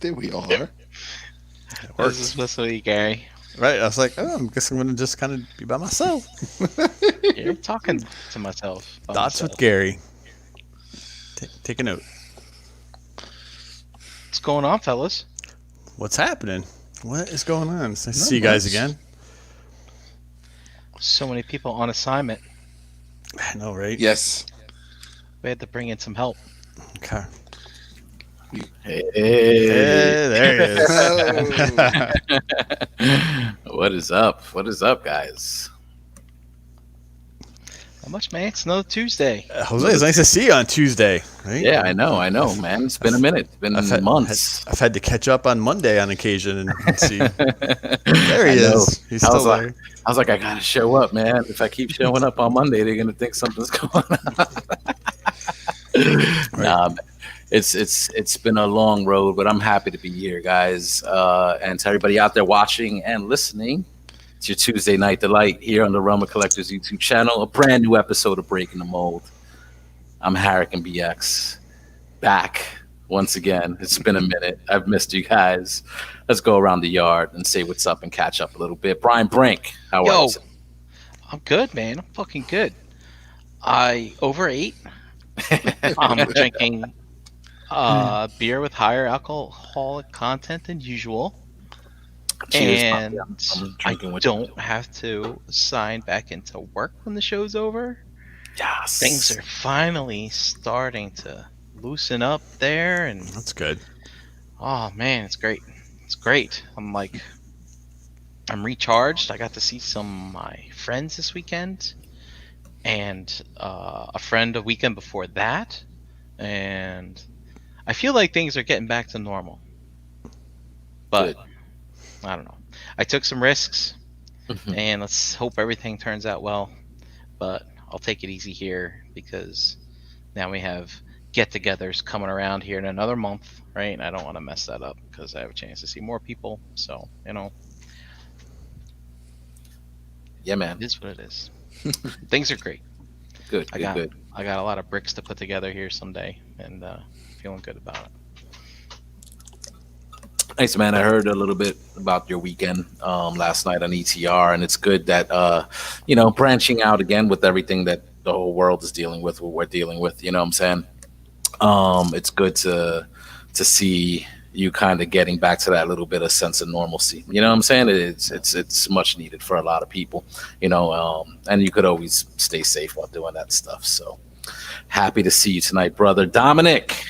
There we are. This is supposed to be Gary. Right. I was like, oh, I guess I'm gonna just kind of be by myself. You're talking to myself. By Thoughts myself. with Gary. Take a note. What's going on, fellas? What's happening? What is going on? It's nice to Not see you guys much. again. So many people on assignment. I know, right? Yes. We had to bring in some help. Okay. Hey, Hey, there he is. Oh. what is up? What is up, guys? How much, man? It's another Tuesday. Jose, it's nice to see you on Tuesday. Right? Yeah, I know, man. It's been a minute. It's been months. I've had to catch up on Monday on occasion and see. There I he know. is. He's I was still like- there. I was like, I gotta show up, man. If I keep showing up on Monday, they're gonna think something's going on. Nah, man. It's been a long road, but I'm happy to be here, guys. And to everybody out there watching and listening, it's your Tuesday night delight here on the Realm of Collectors YouTube channel. A brand new episode of Breaking the Mold. I'm Harrick and BX, back once again. It's been a minute. I've missed you guys. Let's go around the yard and say what's up and catch up a little bit. Brian Brink, how are Yo, you? I'm good, man. I'm fucking good. I overate. I'm drinking beer with higher alcoholic content than usual. Cheers, And Papi. I'm I drinking with you. don't have to sign back into work when the show's over. Yes. Things are finally starting to loosen up there, and That's good. oh man, it's great. It's great. I'm recharged. I got to see some of my friends this weekend, and a friend a weekend before that, and I feel like things are getting back to normal. But I don't know. I took some risks, and let's hope everything turns out well. But I'll take it easy here because now we have get-togethers coming around here in another month, right? And I don't want to mess that up because I have a chance to see more people. So, Yeah, man. it is what it is. Things are great. Good, I good, good. got a lot of bricks to put together here someday, and feeling good about it. Thanks, man. I heard a little bit about your weekend last night on ETR, and it's good that branching out again with everything that the whole world is dealing with, what we're dealing with. You know what I'm saying? It's good to see you kind of getting back to that little bit of sense of normalcy. You know what I'm saying? It's much needed for a lot of people. And you could always stay safe while doing that stuff. So happy to see you tonight, brother Dominic.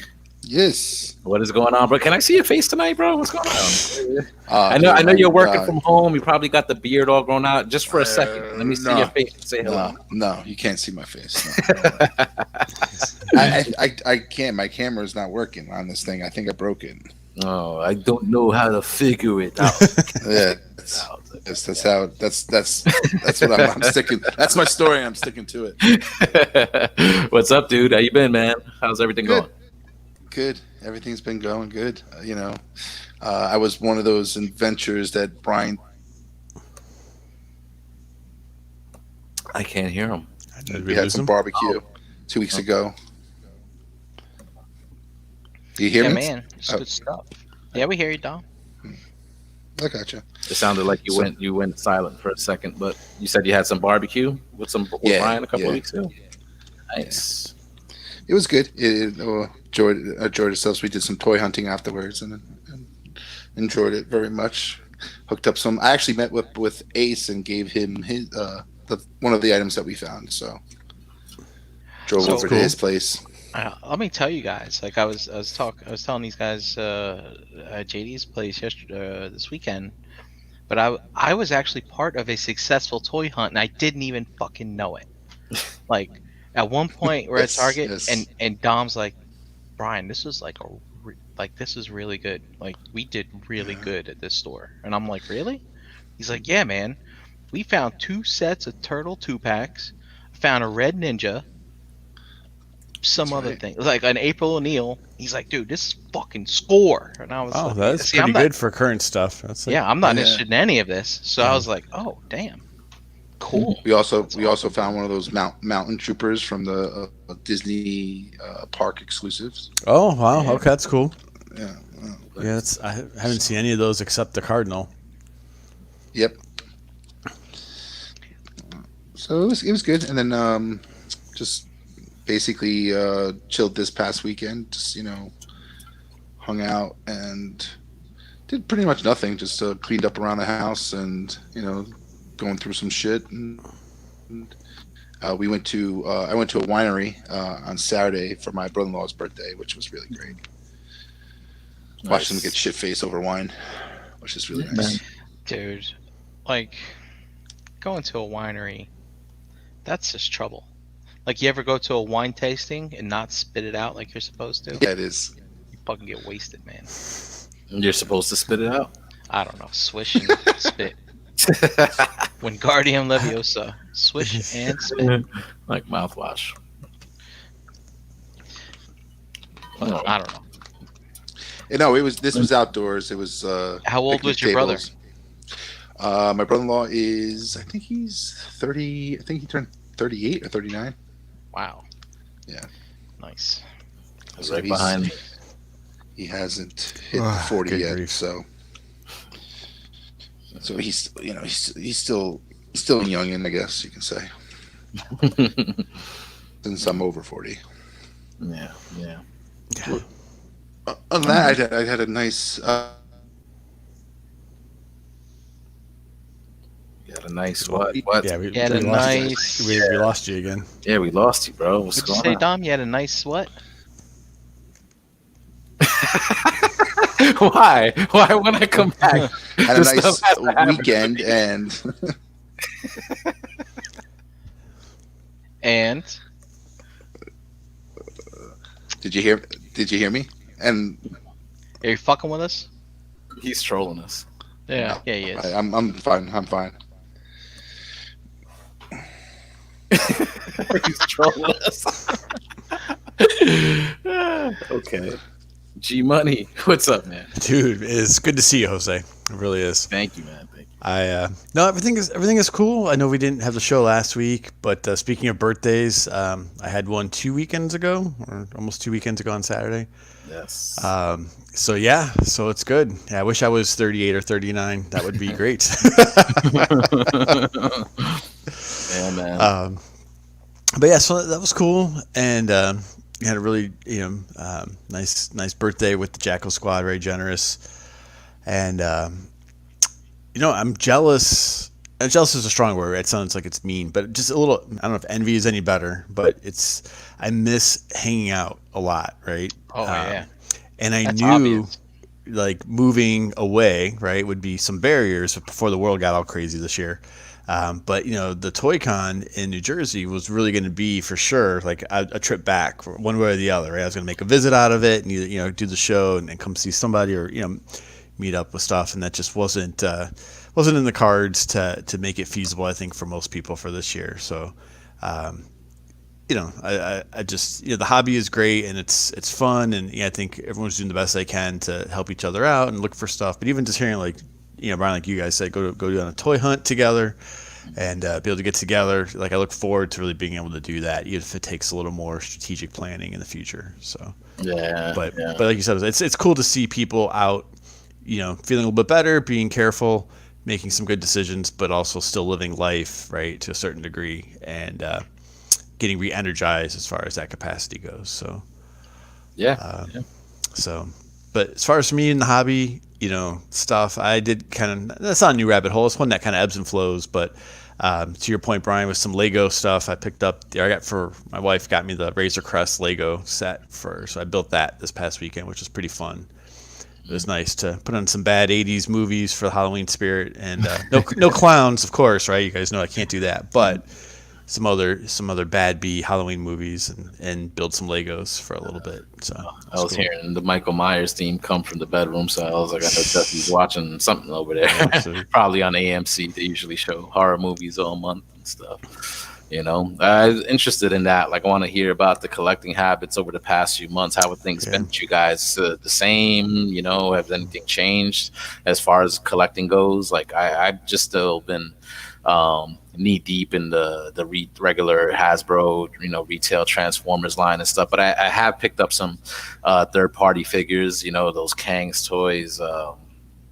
Yes. What is going on, bro? Can I see your face tonight, bro? What's going on? I Oh know you're working God. from home. You probably got the beard all grown out. Just for a second, let me see no. your face and say hello. No, you can't see my face. No. I can't. My camera's not working on this thing. I think I broke it. Oh, I don't know how to figure it out. Yeah, that's what I'm sticking. That's my story. I'm sticking to it. What's up, dude? How you been, man? How's everything Good. going? Good. Everything's been going good. I was one of those adventures that Brian. I can't hear him. We had some barbecue 2 weeks ago. Do you hear me? Man, it's good stuff. Yeah, we hear you, Dom. I gotcha. It sounded like you went silent for a second, but you said you had some barbecue with Brian a couple of weeks ago. Nice. It was good. It enjoyed ourselves. We did some toy hunting afterwards and enjoyed it very much. Hooked up some. I actually met with Ace and gave him his one of the items that we found. So drove over to his place. Let me tell you guys. Like I was telling these guys at JD's place yesterday, this weekend. But I was actually part of a successful toy hunt, and I didn't even fucking know it. Like at one point, we're at Target, and Dom's like, "Brian, this was this is really good. Like we did really good at this store." And I'm like, "Really?" He's like, "Yeah, man. We found 2 sets of Turtle 2-packs. Found a Red Ninja." Some other thing, like an April O'Neil. He's like, dude, this is fucking score. And I was like, that's pretty good for current stuff. That's like, I'm not interested in any of this. So I was like, oh, damn. Cool. We also found one of those mountain troopers from the Disney park exclusives. Oh, wow. Okay, that's cool. Yeah. Yeah, I haven't seen any of those except the Cardinal. Yep. So it was good, and then just basically chilled this past weekend. Just hung out and did pretty much nothing. Just cleaned up around the house and going through some shit. And we went to I went to a winery on Saturday for my brother-in-law's birthday, which was really great. Watched them get shit faced over wine, which is really nice. Dude, like going to a winery, that's just trouble. Like, you ever go to a wine tasting and not spit it out like you're supposed to? Yeah, it is. You fucking get wasted, man. You're supposed to spit it out. I don't know. Swish and spit. Wingardium Leviosa. Swish and spit. Like mouthwash. I don't know. No, this was outdoors. It was. How old was your brother? My brother-in-law is, I think he's 30. I think he turned 38 or 39. Wow. Yeah. Nice. So Right behind me. He hasn't hit 40 yet, grief. so he's he's still a youngin', I guess you can say. Since I'm over 40. Yeah. Other than that, I had a nice. You had a nice what? What? Yeah, we had a lost nice- you. We lost you again. Yeah, we lost you, bro. What's What'd you going say, on? Dom? You had a nice what? Why? Why when I come back? Had a this nice stuff has to happen? weekend, and And did you hear me? And are you fucking with us? He's trolling us. Yeah, yeah, he is. I'm fine. I'm fine. He's trolling us. Okay. G Money, what's up, man? Dude, it's good to see you, Jose. It really is. Thank you, man. Thank you. No, everything is cool. I know we didn't have the show last week, but speaking of birthdays, I had one 2 weekends ago, or almost 2 weekends ago on Saturday. Yes. So it's good. Yeah, I wish I was 38 or 39. That would be great. Yeah, man. But yeah, so that was cool, and had a really nice birthday with the Jackal Squad. Very generous, and I'm jealous. Jealous is a strong word. It sounds like it's mean, but just a little. I don't know if envy is any better, but I miss hanging out a lot, right? Oh yeah. And I That's knew obvious. like moving away, right, would be some barriers before the world got all crazy this year. But the Toy Con in New Jersey was really going to be for sure like a trip back, one way or the other. Right? I was going to make a visit out of it, and do the show and come see somebody, or meet up with stuff, and that just wasn't in the cards to make it feasible. I think for most people for this year. So, I just the hobby is great and it's fun, and I think everyone's doing the best they can to help each other out and look for stuff. But even just hearing Brian, like you guys said, go on a toy hunt together and be able to get together. Like I look forward to really being able to do that, even if it takes a little more strategic planning in the future. So but like you said, it's cool to see people out, feeling a little bit better, being careful, making some good decisions, but also still living life right to a certain degree and getting re-energized as far as that capacity goes. So So, but as far as me and the hobby, stuff, I did that's not a new rabbit hole. It's one that kind of ebbs and flows. But to your point, Brian, with some Lego stuff, I picked up, my wife got me the Razor Crest Lego set so I built that this past weekend, which was pretty fun. It was nice to put on some bad 80s movies for the Halloween spirit, and no clowns, of course, right? You guys know I can't do that, but some other bad B Halloween movies and build some Legos for a little bit. So I was hearing the Michael Myers theme come from the bedroom, so I was like, I know Dusty's watching something over there. Probably on AMC. They usually show horror movies all month and stuff. I was interested in that. Like, I want to hear about the collecting habits over the past few months. How have things been with you guys? The same? Have anything changed as far as collecting goes? Like, I've just still been knee deep in the regular Hasbro, retail Transformers line and stuff. But I have picked up some third party figures, those Kang's toys.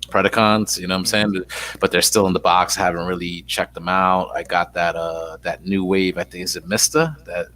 Predacons, you know what I'm saying? But they're still in the box. I haven't really checked them out. I got that new wave. I think is it Mista, that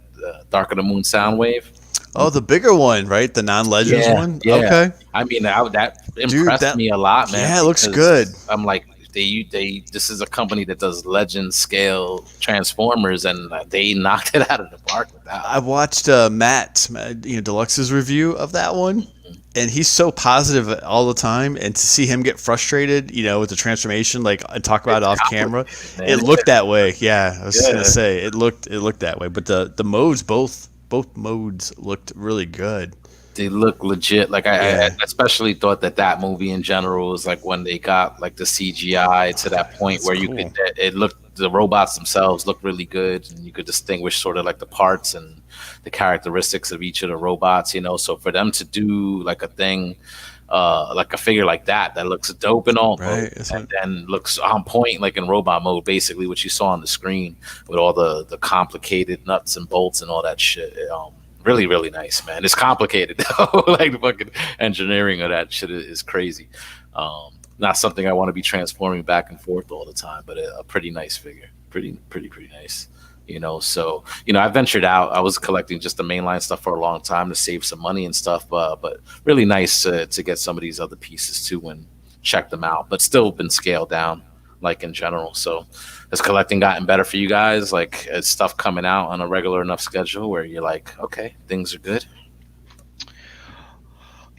Dark of the Moon sound wave. Oh, the bigger one, right? The non-Legends one. Yeah. Okay. I mean, that impressed me a lot, man. Yeah, it looks good. I'm like, this is a company that does legend scale Transformers, and they knocked it out of the park with that. I watched Matt, Deluxe's review of that one, and he's so positive all the time. And to see him get frustrated, with the transformation, like and talk about it off camera, it looked that way. Yeah, I was gonna say it looked that way. But the modes, both modes looked really good. They look legit. Like I especially thought that movie in general was like when they got like the CGI to that point where you could, the robots themselves look really good, and you could distinguish sort of like the parts and the characteristics of each of the robots. So for them to do like a thing, like a figure like that looks dope in all modes, and then looks on point like in robot mode, basically what you saw on the screen with all the complicated nuts and bolts and all that shit. Really, really nice, man. It's complicated though. Like the fucking engineering of that shit is crazy. Not something I want to be transforming back and forth all the time, but a pretty nice figure. Pretty nice. So I ventured out. I was collecting just the mainline stuff for a long time to save some money and stuff, but really nice to get some of these other pieces too and check them out. But still been scaled down, like in general. So has collecting gotten better for you guys? Like, is stuff coming out on a regular enough schedule where you're like, okay, things are good?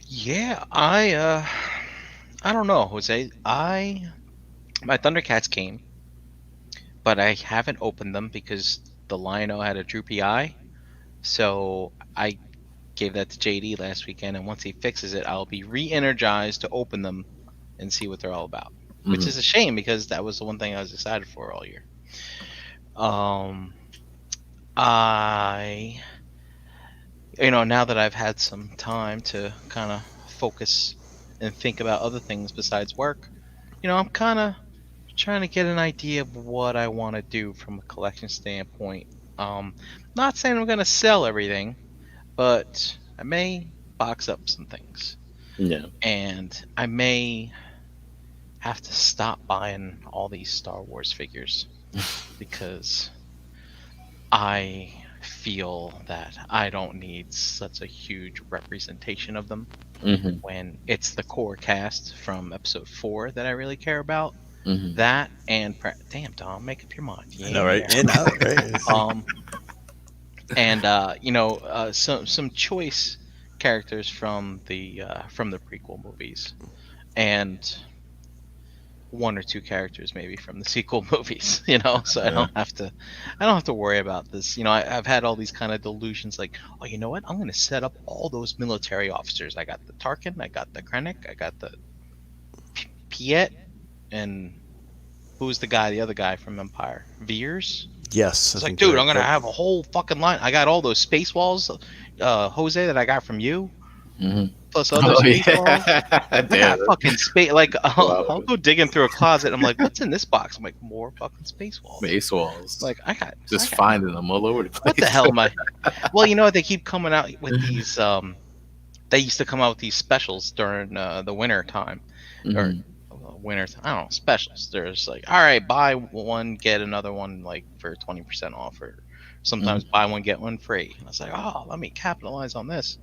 Yeah, I don't know, Jose. My Thundercats came, but I haven't opened them because the Lion-O had a droopy eye. So I gave that to JD last weekend, and once he fixes it, I'll be re-energized to open them and see what they're all about. Which is a shame because that was the one thing I was excited for all year. Now that I've had some time to kind of focus and think about other things besides work, I'm kind of trying to get an idea of what I want to do from a collection standpoint. Not saying I'm going to sell everything, but I may box up some things. Yeah. And I may have to stop buying all these Star Wars figures because I feel that I don't need such a huge representation of them when it's the core cast from episode 4 that I really care about. That and damn, Dom, make up your mind. Yeah. I know, right? Right? Some choice characters from the prequel movies, and 1 or 2 characters maybe from the sequel movies, so I don't have to worry about this. I've had all these kind of delusions like, oh, you know what, I'm going to set up all those military officers. I got the Tarkin, I got the Krennic, I got the Piet, and who's the other guy from Empire, Veers. Yes, it's like, dude, I'm going to have a whole fucking line. I got all those space walls, Jose, that I got from you. Plus other space walls. I got fucking space. Like, I'll go digging through a closet. I'm like, what's in this box? I'm like, more fucking space walls. Space walls. Like, finding them all over the place. What the hell am I? Well, they keep coming out with these. They used to come out with these specials during the winter time, or winter. I don't know, specials. There's like, all right, buy one get another one like for 20% off, or sometimes buy one get one free. And I was like, oh, let me capitalize on this.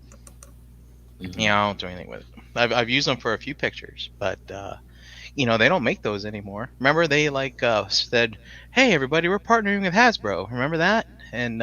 I don't do anything with it. I've used them for a few pictures, but they don't make those anymore. Remember they said, hey everybody, we're partnering with Hasbro. Remember that? And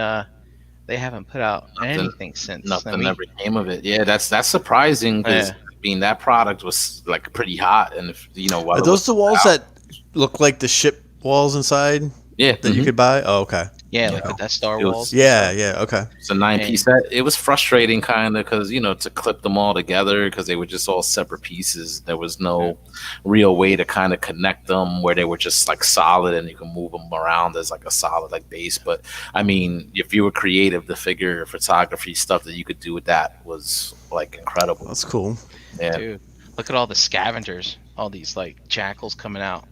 they haven't put out anything since. Nothing ever came of it. Yeah, that's surprising because that product was like pretty hot, and are those the walls that look like the ship walls inside? Yeah, that you could buy. Oh, okay. Yeah, like the Death Star walls. Yeah, okay. It's a 9-piece set. It was frustrating kind of because, to clip them all together because they were just all separate pieces. There was no real way to kind of connect them where they were just like solid and you can move them around as like a solid like base. But I mean, if you were creative, the figure photography stuff that you could do with that was like incredible. That's cool. Yeah. Dude, look at all the scavengers, all these like jackals coming out.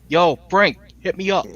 Yo, Brink, Hit me up.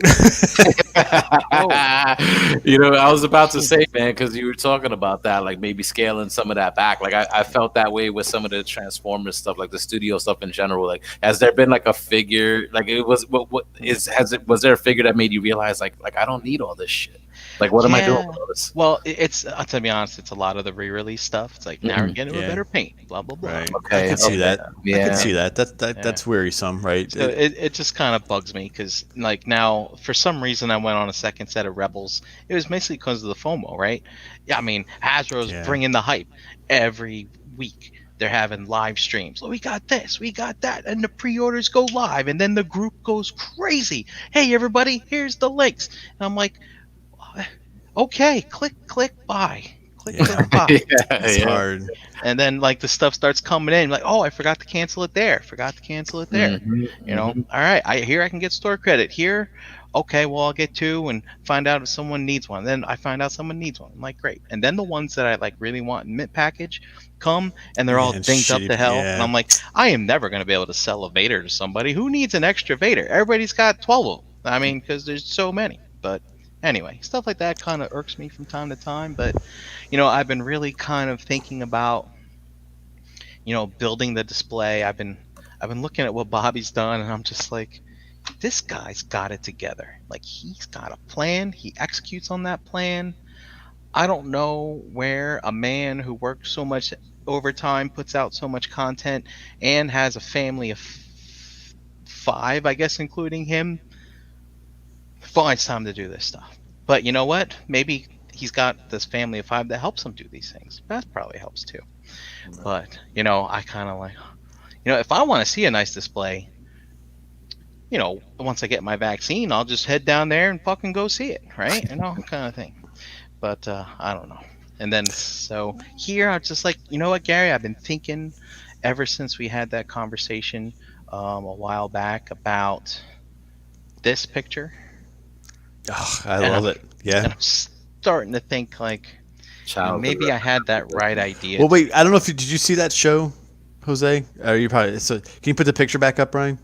Oh, I was about to say, man, because you were talking about that, like maybe scaling some of that back. Like I felt that way with some of the Transformers stuff, like the studio stuff in general. Like, has there been like a figure, like it was, what is, has it, was there a figure that made you realize, like I don't need all this shit? Like, what am I doing yeah. with all this? Well, it's to be honest, it's a lot of the re-release stuff. It's like now we're Mhm. getting a Yeah. better paint, blah blah blah. Right. I Okay, could see okay, that. I could yeah. see that. Yeah. That's wearisome, right? So it just kind of bugs me because like now for some reason I went on a second set of Rebels. It was basically because of the FOMO, right? Yeah, I mean Hasbro's Yeah. bringing the hype every week. They're having live streams. Oh, we got this, we got that, and the pre-orders go live, and then the group goes crazy. Hey, everybody, here's the links. And I'm like, okay, click, click, buy, click, Yeah. click, buy. Yeah, It's yeah. hard. And then like the stuff starts coming in, like, oh, I forgot to cancel it there, forgot to cancel it there. Mhm, mhm. All right, I can get store credit here. Okay, well I'll get two and find out if someone needs one. Then I find out someone needs one. I'm like, great. And then the ones that I like really want in mint package come and they're all And dinged up shitty. to hell. And Yeah. I'm like, I am never gonna be able to sell a Vader to somebody. Who needs an extra Vader? Everybody's got 12 of them. I mean, because there's so many. But anyway, stuff like that kind of irks me from time to time. But I've been really kind of thinking about building the display. I've been looking at what Bobby's done, and I'm just like, this guy's got it together. Like he's got a plan. He executes on that plan. I don't know where a man who works so much overtime, puts out so much content, and has a family of five, I guess, including him, finds time to do this stuff. But you know what? Maybe he's got this family of five that helps him do these things. That probably helps too. But I kind of like, if I want to see a nice display, once I get my vaccine, I'll just head down there and fucking go see it, right? Kind of thing. But I don't know. And then so here I'm just like, you know what, Gary? I've been thinking ever since we had that conversation a while back about this picture. Oh, I And love I'm- it. Yeah. And I'm starting to think like, Childhood maybe I had that right idea. Well, wait. I don't know if did you see that show, Jose? You probably. So can you put the picture back up, Brian?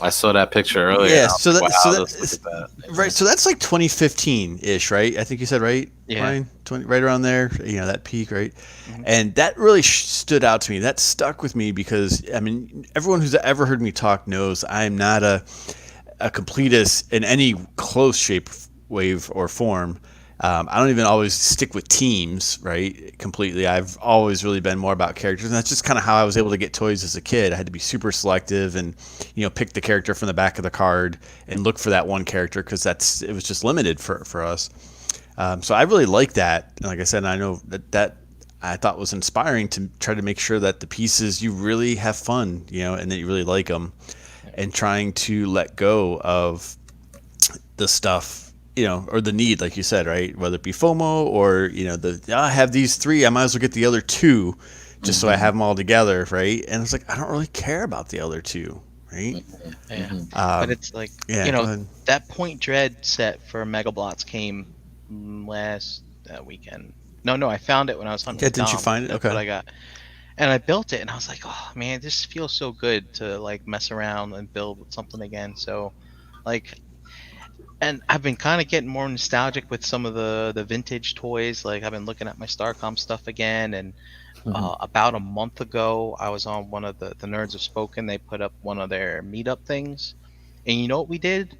I saw that picture earlier. Yeah, I was so like, that- wow, so that let's is- look at that. Right. So that's like 2015-ish, right? I think you said right, Yeah. Brian. 20, right around there. That peak, right? Mhm. And that really stood out to me. That stuck with me because I mean, everyone who's ever heard me talk knows I'm not a completist in any close shape, wave, or form. I don't even always stick with teams, right? Completely. I've always really been more about characters, and that's just kind of how I was able to get toys as a kid. I had to be super selective and, pick the character from the back of the card and look for that one character because it was just limited for us. So I really like that. And like I said, I know that I thought was inspiring to try to make sure that the pieces you really have fun, and that you really like them, and trying to let go of the stuff, or the need, like you said, right? Whether it be FOMO or, I have these three, I might as well get the other two just so I have them all together, right? And it's like, I don't really care about the other two, right? Yeah. Mhm. But it's like, yeah, go ahead. that Point Dread set for Mega Blots came last weekend. No, I found it when I was hunting. Yeah, with didn't you Dom. find it? That's Okay. what I got. And I built it, and I was like, oh man, this feels so good to like mess around and build something again. So, like, and I've been kind of getting more nostalgic with some of the vintage toys. Like I've been looking at my Starcom stuff again, and about a month ago, I was on one of the Nerds Have Spoken. They put up one of their meetup things, and you know what we did?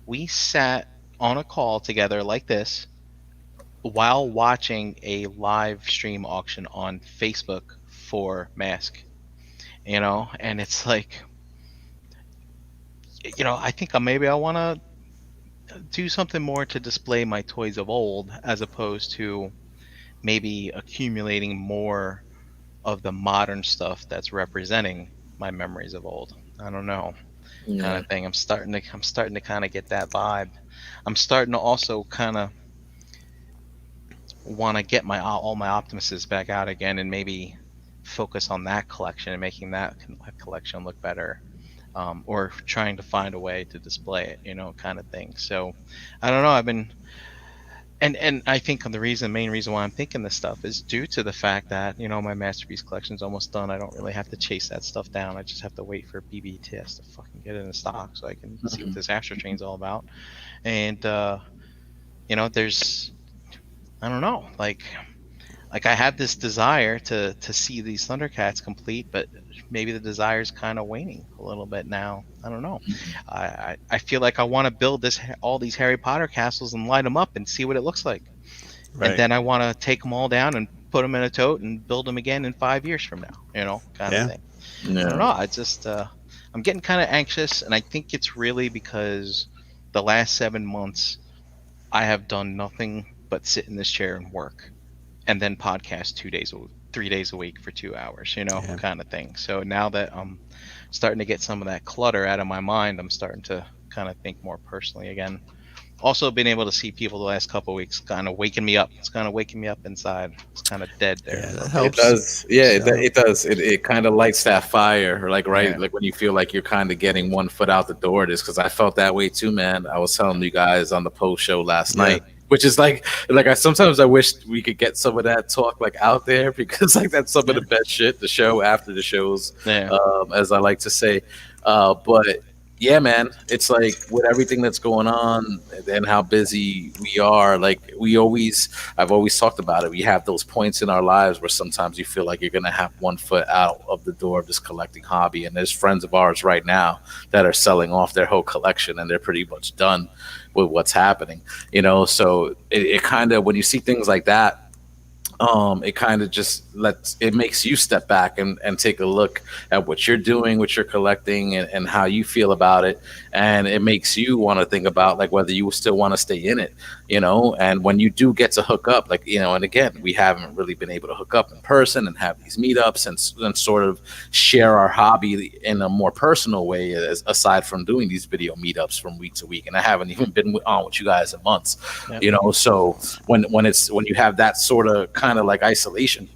We sat on a call together like this while watching a live stream auction on Facebook for Mask. And it's like, I think maybe I want to do something more to display my toys of old as opposed to maybe accumulating more of the modern stuff that's representing my memories of old. I don't know, kind Yeah. of thing. I'm starting to kind of get that vibe. I'm starting to also kind of want to get all my Optimuses back out again and maybe focus on that collection and making that collection look better, or trying to find a way to display it, kind of thing. So I don't know. and I think the main reason why I'm thinking this stuff is due to the fact that my masterpiece collection's almost done. I don't really have to chase that stuff down. I just have to wait for BBTs to fucking get it in stock so I can see what this Astro Train's all about. And there's I don't know, like I had this desire to see these Thundercats complete, but maybe the desire's kind of waning a little bit now. I don't know. I feel like I want to build all these Harry Potter castles and light them up and see what it looks like, and then I want to take them all down and put them in a tote and build them again in 5 years from now. Kind of thing. Yeah. I don't know. I just I'm getting kind of anxious, and I think it's really because the last 7 months I have done nothing but sit in this chair and work, and then podcast 3 days a week for 2 hours, kind of thing. So now that I'm starting to get some of that clutter out of my mind, I'm starting to kind of think more personally again. Also, been able to see people the last couple of weeks kind of waking me up. It's kind of waking me up inside. It's kind of dead there. Yeah, that helps. It does. Yeah, it does. It kind of lights that fire, like like when you feel like you're kind of getting one foot out the door. It is, because I felt that way too, man. I was telling you guys on the post show last night. Which is like sometimes I wish we could get some of that talk like out there, because like that's some of the best shit, the show after the shows, as I like to say. But yeah, man, it's like with everything that's going on and how busy we are, like I've always talked about it. We have those points in our lives where sometimes you feel like you're going to have one foot out of the door of this collecting hobby. And there's friends of ours right now that are selling off their whole collection, and they're pretty much done with what's happening, so it kind of, when you see things like that, it kind of just makes you step back and take a look at what you're doing, what you're collecting, and how you feel about it. And it makes you want to think about like whether you still want to stay in it, and when you do get to hook up, like, and again, we haven't really been able to hook up in person and have these meetups and sort of share our hobby in a more personal way, aside from doing these video meetups from week to week. And I haven't even been on with you guys in months, so when you have that sort of kind of like isolation,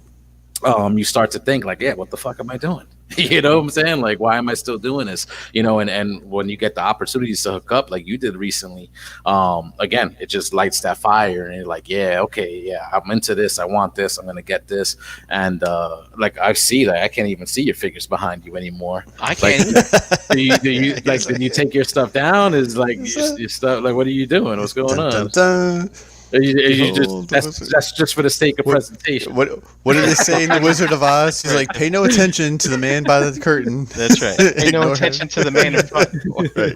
you start to think like, yeah, what the fuck am I doing? You know what I'm saying? Like, why am I still doing this? And when you get the opportunities to hook up like you did recently, again, it just lights that fire, and you're like, yeah, okay, yeah, I'm into this, I want this, I'm gonna get this. And like I see that I can't even see your figures behind you anymore. I can't. Did you take your stuff down? Is like your stuff, like, what are you doing? What's going on? Dun, dun. That's just for the sake of presentation. What did they say in The Wizard of Oz? He's like, pay no attention to the man by the curtain. That's right. Pay no attention to the man in front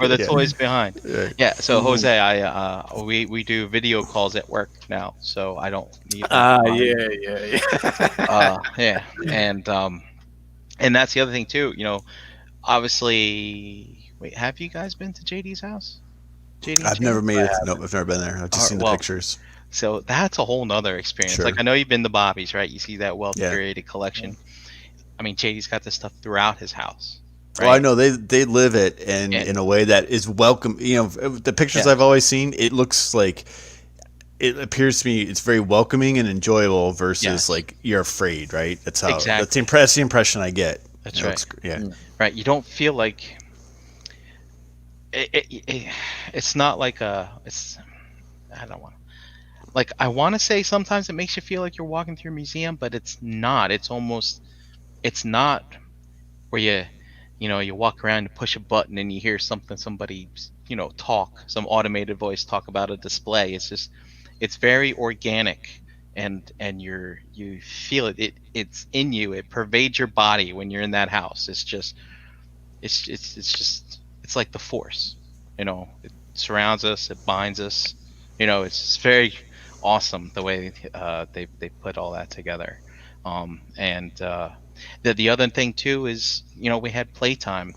or the toys behind. Yeah. So Jose, we do video calls at work now, so I don't need. Yeah. And that's the other thing too. Obviously, wait, have you guys been to JD's house? I've never made it. Nope, I've never been there. I've just seen the pictures. So that's a whole nother experience. Sure. Like, I know you've been to Bobby's, right? You see that well-curated collection. I mean, JD's got this stuff throughout his house. Right? Well, I know they live it in a way that is welcome. The pictures I've always seen, it looks like, it appears to me it's very welcoming and enjoyable versus like you're afraid, right? That's how that's the impression I get. That's right. Right. You don't feel like it's not like I don't want, like, I want to say sometimes it makes you feel like you're walking through a museum, but it's not. It's not where you walk around and push a button and you hear somebody talk, some automated voice talk about a display. It's very organic, and you feel it. It's in you. It pervades your body when you're in that house. It's like the Force, it surrounds us, it binds us, it's very awesome the way they put all that together. And the other thing too is, we had Playtime.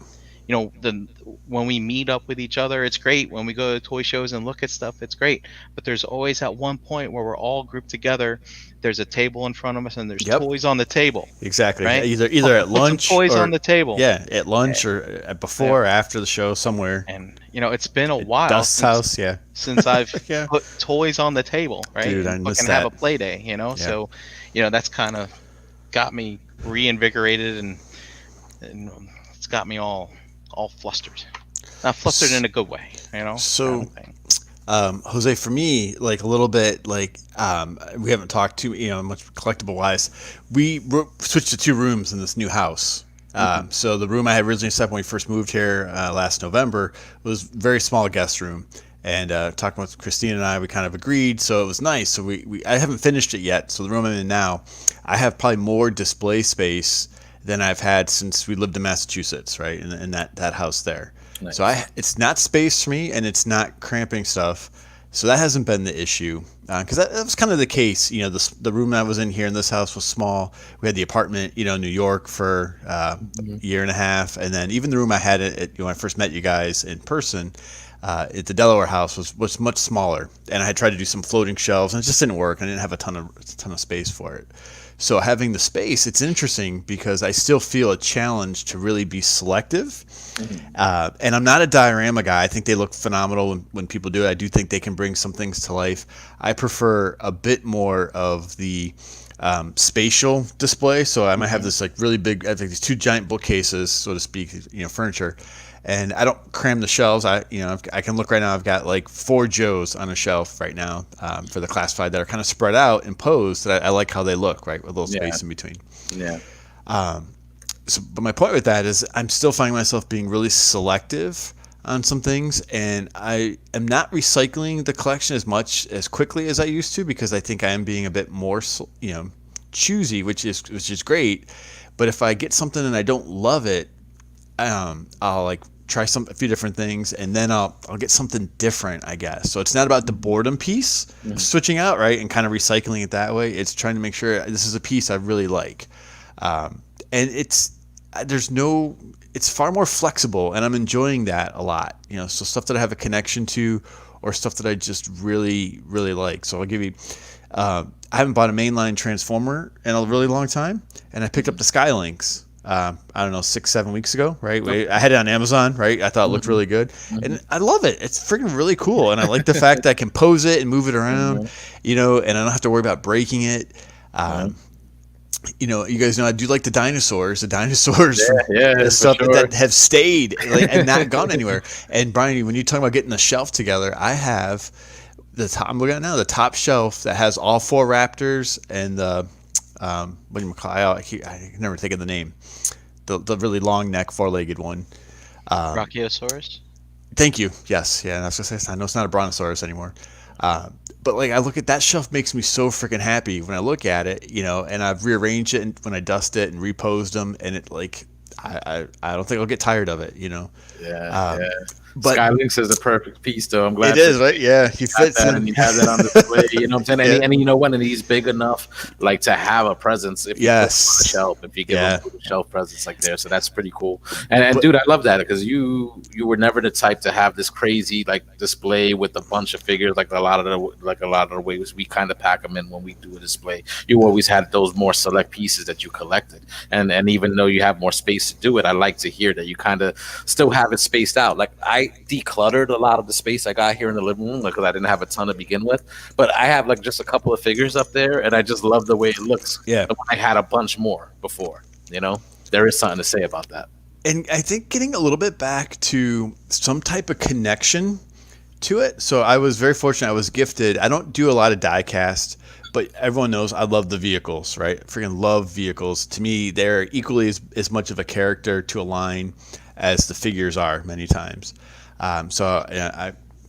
When we meet up with each other, it's great. When we go to toy shows and look at stuff, it's great. But there's always at one point where we're all grouped together. There's a table in front of us, and there's toys on the table. Exactly. Right? Either at lunch, toys on the table. Yeah, at lunch or before or after the show somewhere. And it's been a while. Dust's house, since I've put toys on the table, right? Dude, I miss that. Have a play day, So, that's kind of got me reinvigorated, and it's got me all flustered. Not flustered in a good way, So, kind of Jose, for me, like a little bit, like we haven't talked too, much collectible wise. We switched to 2 rooms in this new house. So the room I had originally set when we first moved here last November was very small guest room. And talking with Christine and I, we kind of agreed, so it was nice. So I haven't finished it yet. So the room I'm in now, I have probably more display space than I've had since we lived in Massachusetts, right? In that house there. Nice. So it's not space for me, and it's not cramping stuff. So that hasn't been the issue, because that was kind of the case. The room I was in here in this house was small. We had the apartment, in New York for a year and a half, and then even the room I had when I first met you guys in person at the Delaware house was much smaller. And I had tried to do some floating shelves, and it just didn't work. I didn't have a ton of space for it. So having the space, it's interesting because I still feel a challenge to really be selective. And I'm not a diorama guy. I think they look phenomenal when people do it. I do think they can bring some things to life. I prefer a bit more of the spatial display. So I might have this like really big, I think these 2 giant bookcases, so to speak, furniture. And I don't cram the shelves. I can look right now. I've got like 4 Joes on a shelf right now for the classified that are kind of spread out and posed. That I like how they look, right, with a little space in between. Yeah. But my point with that is I'm still finding myself being really selective on some things, and I am not recycling the collection as quickly as I used to, because I think I am being a bit more, choosy, which is great. But if I get something and I don't love it, I'll like try a few different things, and then I'll get something different, I guess. So it's not about the boredom piece, switching out, right, and kind of recycling it that way. It's trying to make sure this is a piece I really like, and it's far more flexible, and I'm enjoying that a lot. So stuff that I have a connection to, or stuff that I just really, really like. So I'll give you. I haven't bought a mainline transformer in a really long time, and I picked up the Skylinks. I don't know, 6-7 weeks ago, right? I had it on Amazon, right? I thought it looked really good, and I love it. It's freaking really cool, and I like the fact that I can pose it and move it around, and I don't have to worry about breaking it. You guys know I do like the dinosaurs. The stuff that have stayed and not gone anywhere. And Brian, when you're talking about getting the shelf together, I have I'm looking at now the top shelf that has all 4 raptors and the what do you call it? I can never think of the name. The really long neck, 4-legged one. Brachiosaurus? Thank you. Yes. Yeah. And I was gonna say, I know it's not a brontosaurus anymore. But like I look at that shelf, makes me so freaking happy when I look at it, and I've rearranged it when I dust it and reposed them, and it like I don't think I'll get tired of it, Yeah. But Skylinks is a perfect piece, though. I'm glad it is, right? Yeah, he fits in. And you have that on display. You know what I'm saying? And when he's big enough, like to have a presence, if you put him on the shelf, if you give him a shelf presence like there, so that's pretty cool. And dude, I love that because you were never the type to have this crazy like display with a bunch of figures like a lot of the ways we kind of pack them in when we do a display. You always had those more select pieces that you collected, and even though you have more space to do it, I like to hear that you kind of still have it spaced out. Like I decluttered a lot of the space I got here in the living room because I didn't have a ton to begin with, but I have like just a couple of figures up there, and I just love the way it looks. Yeah, I had a bunch more before. There is something to say about that. And I think getting a little bit back to some type of connection to it. So I was very fortunate. I was gifted. I don't do a lot of die cast, but everyone knows I love the vehicles, right? I freaking love vehicles. To me, they're equally as much of a character to a line as the figures are many times.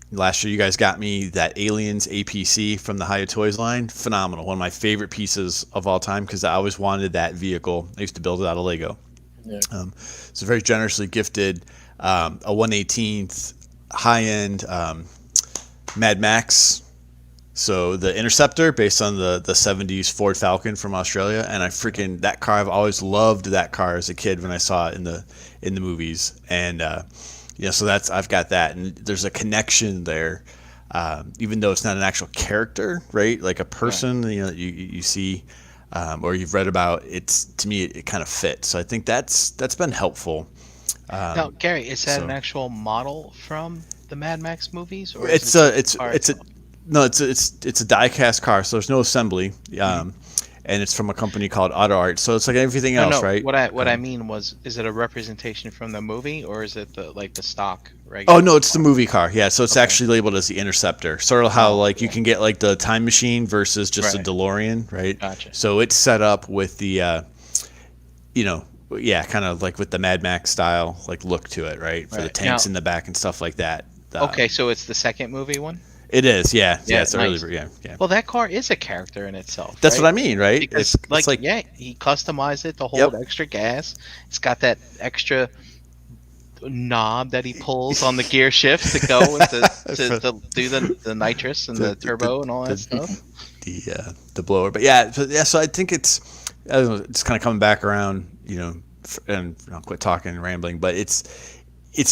Last year you guys got me that Aliens APC from the Hiya Toys line. Phenomenal. One of my favorite pieces of all time because I always wanted that vehicle. I used to build it out of Lego. Yeah. So very generously gifted a 1/18th high-end Mad Max. So the Interceptor based on the 70s Ford Falcon from Australia. And that car, I've always loved that car as a kid when I saw it in the movies. And so I've got that, and there's a connection there, even though it's not an actual character, right? Like a person, that you see, or you've read about. To me, it kind of fits. So I think that's been helpful. Now, Gary, is that an actual model from the Mad Max movies, or it's a die-cast car, so there's no assembly. And it's from a company called Auto Art, so it's like everything else, right? What I mean was, is it a representation from the movie, or is it the stock regular? Oh no, it's the movie car. Yeah, so it's Okay. actually labeled as the Interceptor. Sort of how Oh, like you can get like the time machine versus just a Right. DeLorean, right? Gotcha. So it's set up with the you know, yeah, kind of like with the Mad Max style like look to it, right? For the Right. tanks Now- in the back and stuff like that. Okay, so it's the second movie one. It is, yeah. Yeah, It's nice. a yeah. Well, that car is a character in itself. That's right? what I mean, right? Because, It's like yeah, he customized it to hold extra gas. It's got that extra knob that he pulls on the gear shift to go with to do the nitrous and the turbo and all that stuff. the blower. But yeah, so I think it's I don't know, it's kind of coming back around, and I'll quit talking and rambling, but it's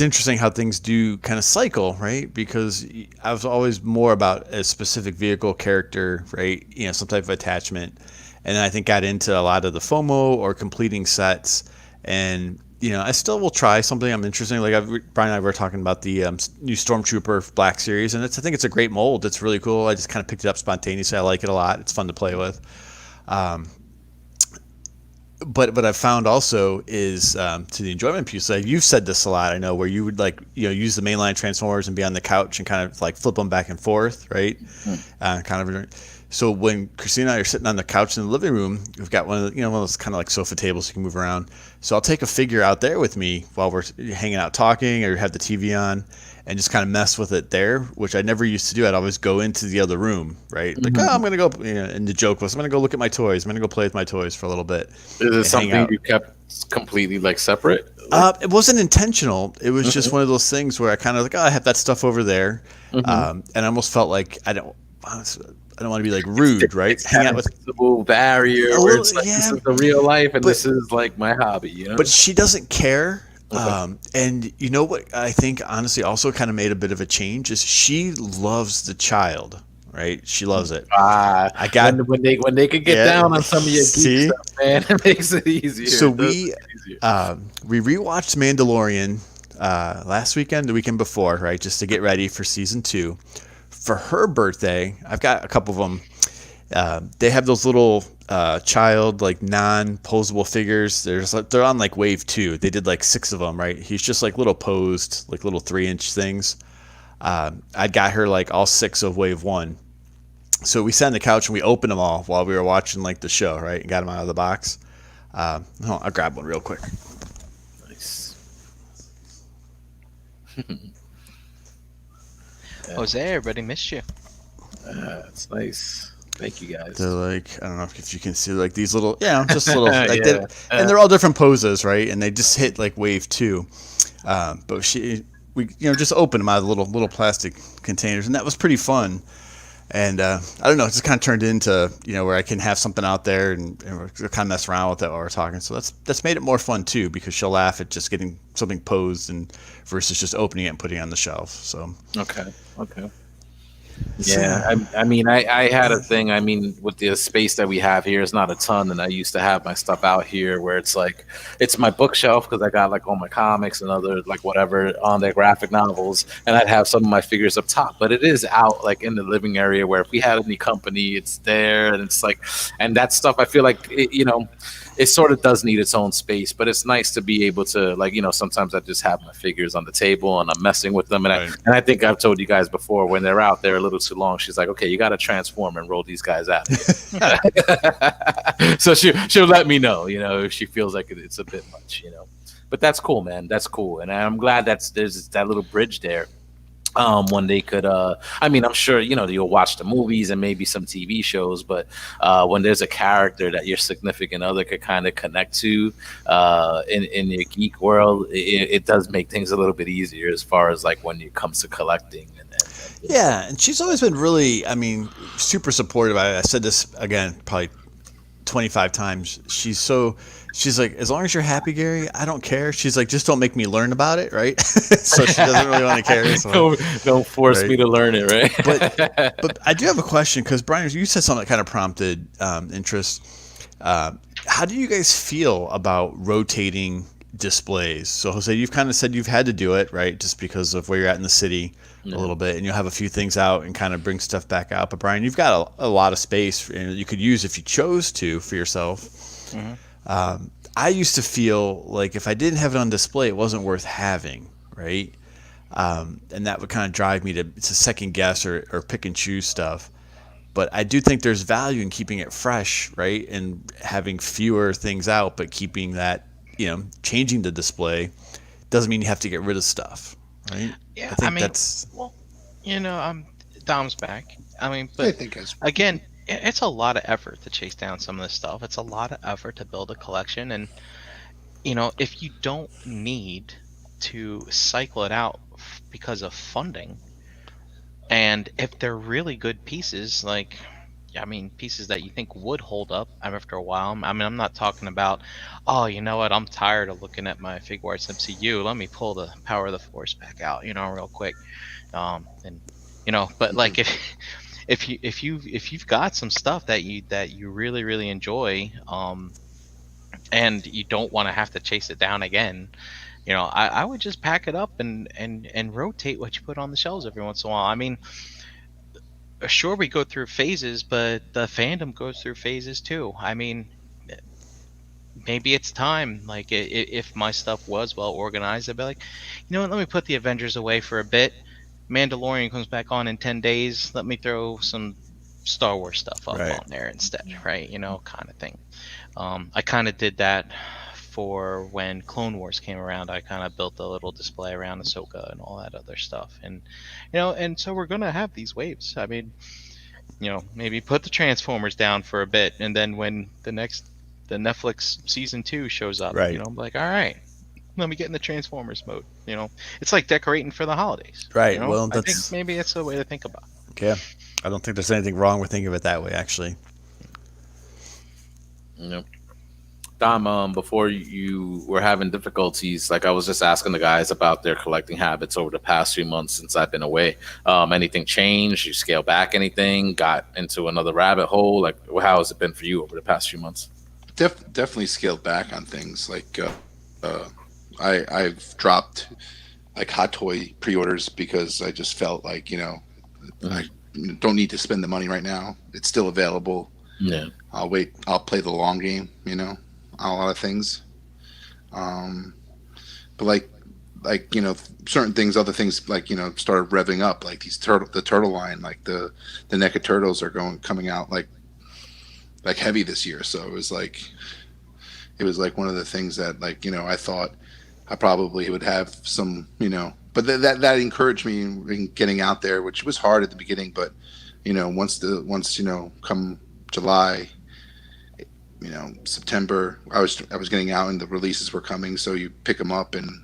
interesting how things do kind of cycle, right? Because I was always more about a specific vehicle character, right? Some type of attachment. And then I think got into a lot of the FOMO or completing sets. And, I still will try something I'm interested in. Like Brian and I were talking about the new Stormtrooper Black Series. And I think it's a great mold. It's really cool. I just kind of picked it up spontaneously. I like it a lot. It's fun to play with. But what I've found also is to the enjoyment piece. Like you've said this a lot, I know, where you would use the mainline Transformers and be on the couch and kind of like flip them back and forth, right? So when Christina and I are sitting on the couch in the living room, we've got one of those kind of like sofa tables you can move around. So I'll take a figure out there with me while we're hanging out talking, or have the TV on, and just kind of mess with it there, which I never used to do. I'd always go into the other room, right? Like, I'm going to go, and the joke was, I'm going to go look at my toys. I'm going to go play with my toys for a little bit. Is it something you kept completely like separate? It wasn't intentional. It was just one of those things where I kind of like, I have that stuff over there. And I almost felt like I don't want to be like rude, right? Hang out with the barrier where it's like, this is the real life and this is like my hobby, But she doesn't care. And you know what I think honestly also kind of made a bit of a change is she loves the child, right? She loves it. I got when they could get down on some of your geek stuff, man, it makes it easier. So we rewatched Mandalorian last weekend, the weekend before, right? Just to get ready for season 2. For her birthday, I've got a couple of them. They have those little child like non-posable figures. They're on like wave 2. They did like 6 of them, right? He's just like little posed, like little 3-inch things. I got her like all 6 of wave 1. So we sat on the couch and we opened them all while we were watching like the show, right? And got them out of the box. I'll grab one real quick. Nice. Jose, everybody missed you. That's nice. Thank you guys. They're like, I don't know if you can see like these little, just little, like and they're all different poses, right? And they just hit like wave 2. But we just opened them out of the little plastic containers, and that was pretty fun. And I don't know, it just kind of turned into where I can have something out there and we're kind of mess around with it while we're talking. So that's made it more fun too, because she'll laugh at just getting something posed and versus just opening it and putting it on the shelf. So okay. Yeah, I mean, I had a thing. I mean, with the space that we have here, it's not a ton, and I used to have my stuff out here where it's like, it's my bookshelf because I got like all my comics and other like whatever on there, graphic novels, and I'd have some of my figures up top. But it is out like in the living area where if we had any company, it's there, and it's like, and that stuff I feel like it sort of does need its own space, but it's nice to be able to like, sometimes I just have my figures on the table and I'm messing with them. And I think I've told you guys before, when they're out there a little too long, she's like, okay, you got to transform and roll these guys out. So she'll let me know, if she feels like it's a bit much, but that's cool, man. That's cool. And I'm glad there's that little bridge there. When they could, I mean, I'm sure, you'll watch the movies and maybe some TV shows, but when there's a character that your significant other could kind of connect to in your geek world, it does make things a little bit easier as far as like when it comes to collecting. And she's always been really, super supportive. I said this again, probably 25 times. She's like, as long as you're happy, Gary, I don't care. She's like, just don't make me learn about it, right? So she doesn't really want to care. So, don't force me to learn it, right? But I do have a question, because Brian, you said something that kind of prompted interest. How do you guys feel about rotating displays? So Jose, you've kind of said you've had to do it, right? Just because of where you're at in the city a little bit, and you'll have a few things out and kind of bring stuff back out. But Brian, you've got a lot of space you could use if you chose to for yourself. I used to feel like if I didn't have it on display, it wasn't worth having, right? And that would kind of drive me to second guess or pick and choose stuff. But I do think there's value in keeping it fresh, right? And having fewer things out, but keeping that, changing the display doesn't mean you have to get rid of stuff, right? Yeah, I I think mean, that's well, Dom's back. I mean, I but think as again, it's a lot of effort to chase down some of this stuff. It's a lot of effort to build a collection, and if you don't need to cycle it out because of funding, and if they're really good pieces, like, I mean, pieces that you think would hold up after a while. I mean, I'm not talking about, oh, you know what? I'm tired of looking at my Figuarts MCU. Let me pull the Power of the Force back out, real quick. And but like if you've got some stuff that you really really enjoy, and you don't want to have to chase it down again, I would just pack it up and rotate what you put on the shelves every once in a while. I mean, sure, we go through phases, but the fandom goes through phases too. I mean, maybe it's time. Like, if my stuff was well organized, I'd be like, you know what? Let me put the Avengers away for a bit. Mandalorian comes back on in 10 days. Let me throw some Star Wars stuff up Right. on there instead, right? Kind of thing. I kind of did that for when Clone Wars came around. I kind of built a little display around Ahsoka and all that other stuff, and and so we're gonna have these waves. I mean, maybe put the Transformers down for a bit, and then when the Netflix season 2 shows up, Right. I'm like, all right, let me get in the Transformers mode. It's like decorating for the holidays. Right. Well, I think that's maybe it's a way to think about it. yeah. I don't think there's anything wrong with thinking of it that way, actually. Yep. Dom, before you were having difficulties, like I was just asking the guys about their collecting habits over the past few months since I've been away. Anything changed? You scale back anything? Got into another rabbit hole? Like, how has it been for you over the past few months? definitely scaled back on things. Like I've dropped like hot toy pre-orders because I just felt like I don't need to spend the money right now. It's still available. Yeah. I'll wait. I'll play the long game. On a lot of things. But certain things, other things started revving up. Like the turtle line, like the NECA turtles are coming out like heavy this year. So it was like one of the things that I thought I probably would have some but that encouraged me in getting out there, which was hard at the beginning. But once come July, September, I was getting out and the releases were coming. So you pick them up and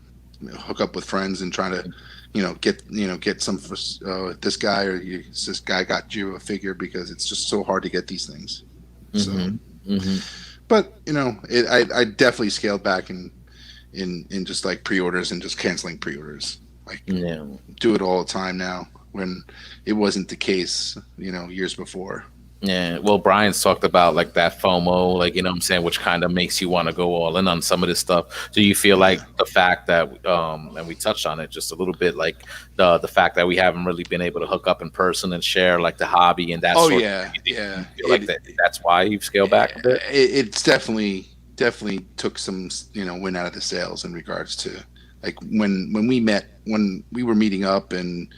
hook up with friends and try to get some for this guy or this guy got you a figure, because it's just so hard to get these things. But I definitely scaled back in just like pre-orders and just canceling pre-orders. Like, do it all the time now when it wasn't the case years before. Yeah, well, Brian's talked about like that FOMO, like, what I'm saying, which kind of makes you want to go all in on some of this stuff. Do you feel like the fact that, and we touched on it just a little bit, like the fact that we haven't really been able to hook up in person and share like the hobby and that Oh, sort yeah, of thing? yeah. You feel like that's why you've scaled back a bit? It's definitely took some wind out of the sails in regards to like when we were meeting up and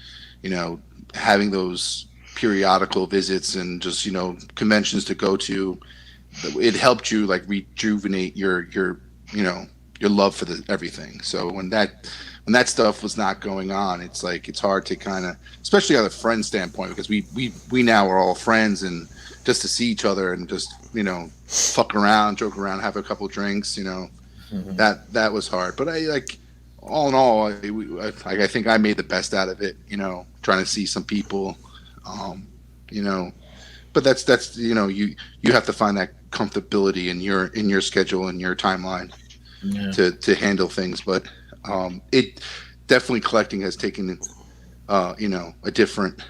having those periodical visits and just conventions to go to. It helped you like rejuvenate your love for everything. So when that stuff was not going on, it's like it's hard to kind of, especially on a friend standpoint, because we now are all friends, and just to see each other and just fuck around, joke around, have a couple drinks, that was hard. But I like, all in all, I think I made the best out of it, trying to see some people. But that's you have to find that comfortability in your schedule and your timeline to handle things. But it definitely, collecting has taken a different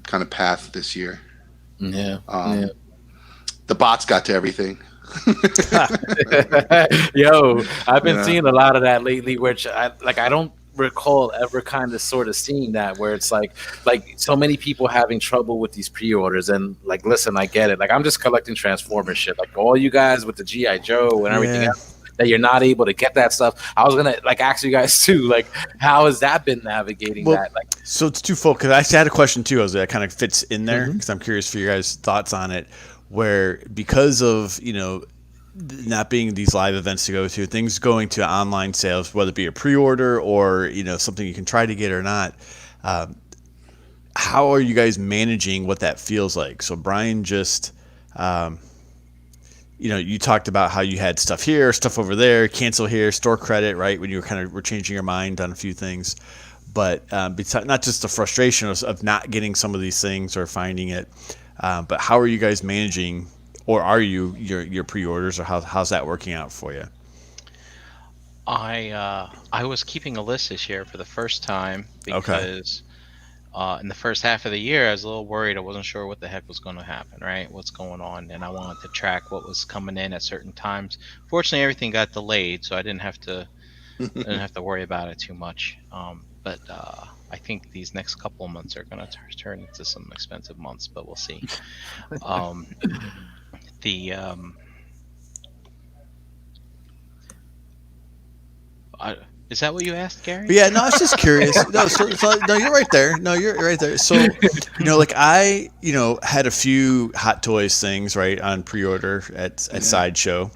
kind of path this year. The bots got to everything. Yo, I've been seeing a lot of that lately, which I don't recall ever kind of sort of seeing that, where it's like so many people having trouble with these pre-orders. And like, listen, I get it. Like, I'm just collecting Transformers shit, like all you guys with the GI Joe and everything else. that you're not able to get that stuff. I was gonna like ask you guys too, like how has that been navigating that? Like, so it's twofold because I actually had a question too. That kind of fits in there because I'm curious for your guys' thoughts on it. Where because of not being these live events to go to, things going to online sales, whether it be a pre-order or something you can try to get or not. How are you guys managing what that feels like? So Brian just, you talked about how you had stuff here, stuff over there, cancel here, store credit, right? When you were changing your mind on a few things, but not just the frustration of not getting some of these things or finding it, but how are you guys managing, or are you your pre-orders, or how's that working out for you? I was keeping a list this year for the first time because in the first half of the year I was a little worried. I wasn't sure what the heck was going to happen, right? What's going on, and I wanted to track what was coming in at certain times. Fortunately, everything got delayed, so I didn't have to worry about it too much. But I think these next couple of months are going to turn into some expensive months, but we'll see. Is that what you asked, Gary? But yeah, no, I was just curious. No, you're right there. No, you're right there. So, like I, had a few Hot Toys things right on pre-order at Sideshow.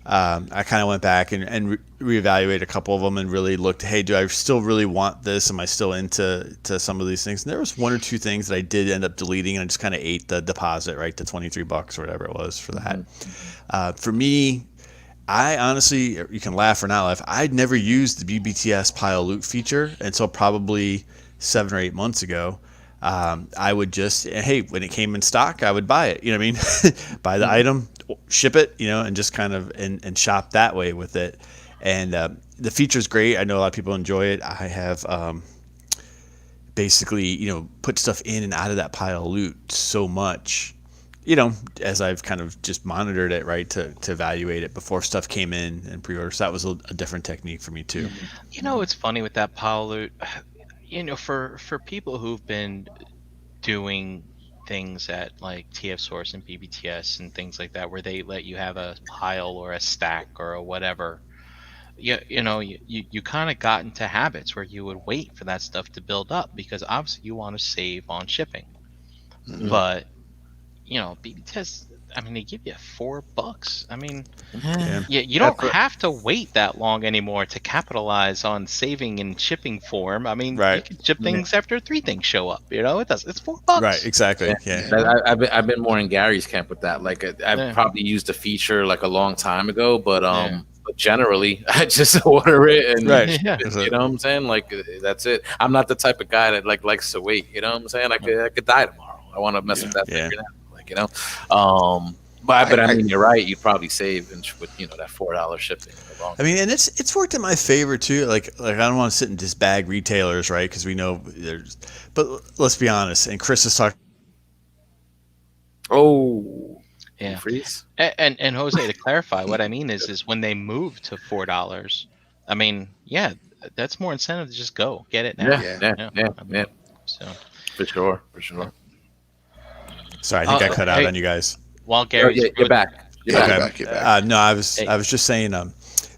I kind of went back and reevaluated a couple of them and really looked, hey, do I still really want this? Am I still into some of these things? And there was one or two things that I did end up deleting, and I just kind of ate the deposit, right, the $23 or whatever it was for that. For me, I honestly, you can laugh or not laugh, I'd never used the BBTS pile loot feature until probably 7 or 8 months ago. I would just, hey, when it came in stock, I would buy it. You know what I mean? Buy the item, ship it, and just kind of and shop that way with it. And the feature's great. I know a lot of people enjoy it. I have basically, put stuff in and out of that pile of loot so much, as I've kind of just monitored it, right, to evaluate it before stuff came in and pre-order. So that was a different technique for me too. It's funny with that pile loot. For people who've been doing things at like TF Source and BBTS and things like that, where they let you have a pile or a stack or a whatever, you kind of got into habits where you would wait for that stuff to build up because obviously you want to save on shipping. But BBTS, they give you $4. You don't have to wait that long anymore to capitalize on saving in shipping form. You can ship things after 3 things show up. It's $4. Right, exactly. Yeah. I've been more in Gary's camp with that. Like I probably used the feature like a long time ago, but generally I just order it and you know what I'm saying? Like that's it. I'm not the type of guy that likes to wait. You know what I'm saying? I could die tomorrow. I want to mess with that figure now. But you're right. You'd probably save with that $4 shipping. And it's worked in my favor too. Like I don't want to sit and just bag retailers, right? Because we know there's. But let's be honest. And Chris has talked. Oh. Yeah. Freeze. And Jose, to clarify, what I mean is when they move to $4, that's more incentive to just go get it now. Yeah. So for sure. Sorry, I think I cut out on you guys. While Gary's you're back. You're back. No, I was just saying,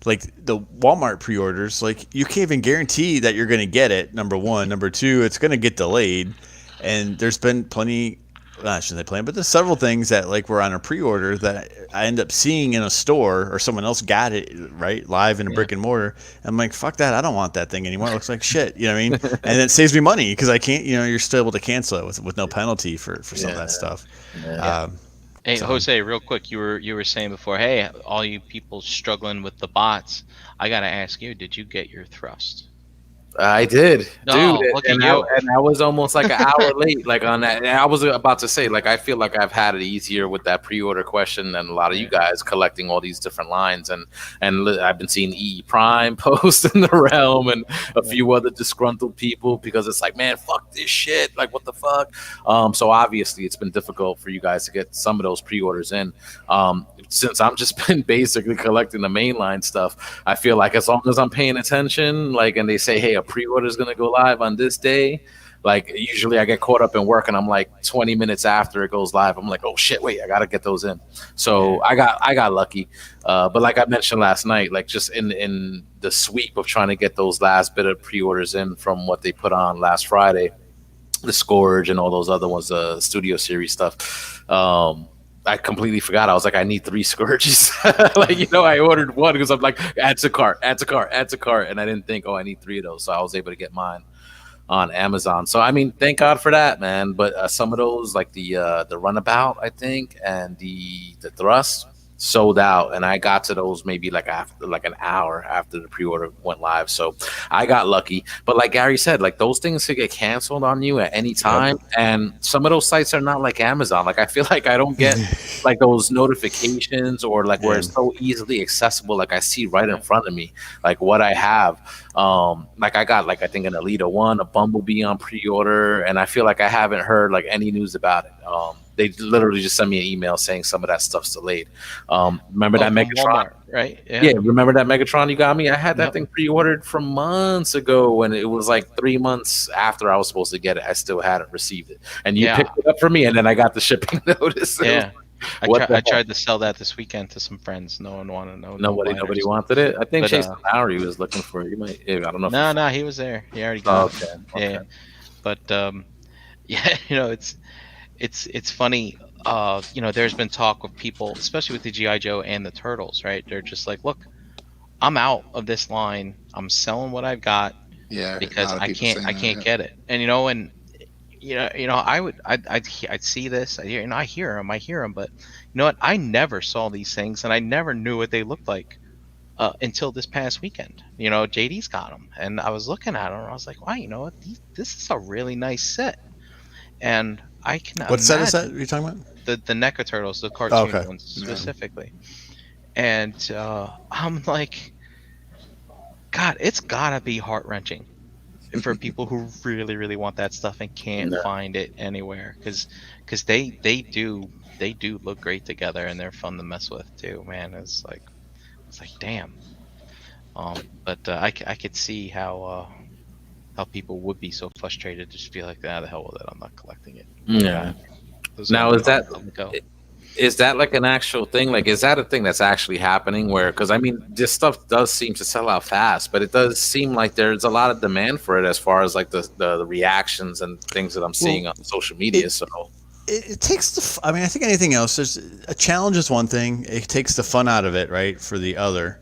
like the Walmart pre-orders, like you can't even guarantee that you're going to get it. Number one, number two, it's going to get delayed, and there's been plenty. I shouldn't say plenty, but there's several things that were on a pre-order that I end up seeing in a store or someone else got it right live in a brick and mortar. I'm like, fuck that, I don't want that thing anymore. It looks like shit. You know what I mean? And it saves me money because I can't. You're still able to cancel it with no penalty for some of that stuff. Hey, Jose, real quick, you were saying before, hey, all you people struggling with the bots, I gotta ask you, did you get your thrust? I did, no, dude, and I was almost like an hour late, on that. And I was about to say, I feel like I've had it easier with that pre-order question than a lot of you guys collecting all these different lines, and I've been seeing EE Prime post in the realm and a few other disgruntled people because it's like, man, fuck this shit, what the fuck. So obviously it's been difficult for you guys to get some of those pre-orders in. Since I'm just been basically collecting the mainline stuff, I feel like as long as I'm paying attention, and they say, hey, a pre-order is going to go live on this day, Like usually I get caught up in work and I'm like 20 minutes after it goes live, I'm like, oh shit, wait, I gotta get those in. So I got lucky. But like I mentioned last night, like just in the sweep of trying to get those last bit of pre-orders in from what they put on last Friday, the Scourge and all those other ones, the Studio Series stuff. I completely forgot. I was like, I need 3 Scourges. Like, I ordered one because I'm like, add to cart, add to cart, add to cart. And I didn't think, oh, I need 3 of those. So I was able to get mine on Amazon. So, I mean, thank God for that, man. But some of those, like the Runabout, I think, and the Thrust, sold out, and I got to those maybe like after like an hour after the pre-order went live. So I got lucky. But like Gary said, like those things could get canceled on you at any time. And some of those sites are not like Amazon. Like I feel like I don't get like those notifications or like where it's so easily accessible. Like I see right in front of me, like what I have. Like I got like I think an Alita 1, a Bumblebee on pre-order, and I feel like I haven't heard like any news about it. They literally just sent me an email saying some of that stuff's delayed. Remember that Megatron? Walmart, right? Yeah, remember that Megatron you got me? I had that thing pre-ordered from months ago, and it was like 3 months after I was supposed to get it. I still hadn't received it, and you picked it up for me, and then I got the shipping notice. Yeah. I tried to sell that this weekend to some friends. No one wanted to know. Nobody wanted it. I think Chase Lowry was looking for it. You might. I don't know. No, he was there. He already got it. Okay. Yeah, but yeah, it's funny. There's been talk of people, especially with the GI Joe and the Turtles, right? They're just like, look, I'm out of this line. I'm selling what I've got. Yeah, because I can't get it. And I'd see this. I hear them, but you know what? I never saw these things, and I never knew what they looked like until this past weekend. JD's got them, and I was looking at them, and I was like, wow, you know what? This is a really nice set, and I can. What set is that you're talking about? The NECA Turtles, the cartoon ones specifically, and I'm like, God, it's gotta be heart wrenching for people who really, really want that stuff and can't find it anywhere, because they do look great together, and they're fun to mess with too, man. It's like damn. But I could see how people would be so frustrated to just be like, the hell with it, I'm not collecting it. Yeah. Now is that like an actual thing? Like, is that a thing that's actually happening? Where, because I mean, this stuff does seem to sell out fast, but it does seem like there's a lot of demand for it as far as like the reactions and things that I'm seeing on social media. It takes I think anything else, there's a challenge is one thing. It takes the fun out of it, right? For the other.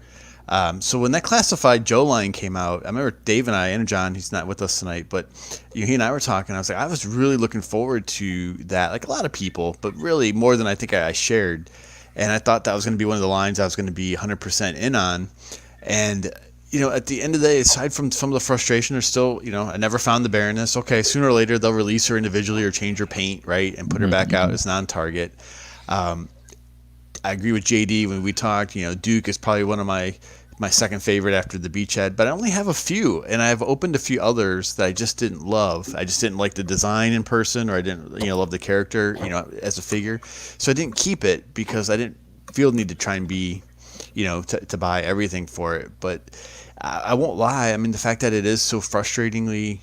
So when that Classified Joe line came out, I remember Dave and I, and John, he's not with us tonight, but he and I were talking. I was like, I was really looking forward to that, like a lot of people, but really more than I think I shared. And I thought that was going to be one of the lines I was going to be 100% in on. And, at the end of the day, aside from some of the frustration, there's still, I never found the Baroness. Okay, sooner or later, they'll release her individually or change her paint, right, and put her back out as non-target. I agree with JD when we talked. Duke is probably one of my second favorite after the Beachhead, but I only have a few, and I've opened a few others that I just didn't love. I just didn't like the design in person, or I didn't love the character as a figure, so I didn't keep it because I didn't feel the need to try and be to buy everything for it. But I won't lie, I mean, the fact that it is so frustratingly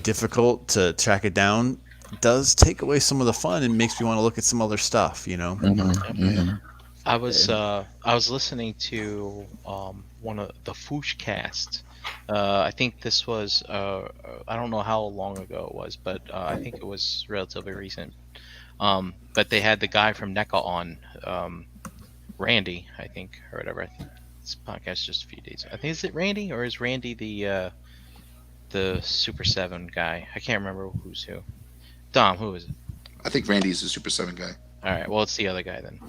difficult to track it down does take away some of the fun and makes me want to look at some other stuff. I was listening to one of the Foosh cast. I think this was I don't know how long ago it was, but I think it was relatively recent. But they had the guy from NECA on, Randy, I think, or whatever. I think this podcast is just a few days. I think, is it Randy, or is Randy the Super 7 guy? I can't remember who's who. Dom, who is it? I think Randy's the Super 7 guy. All right, well, it's the other guy then.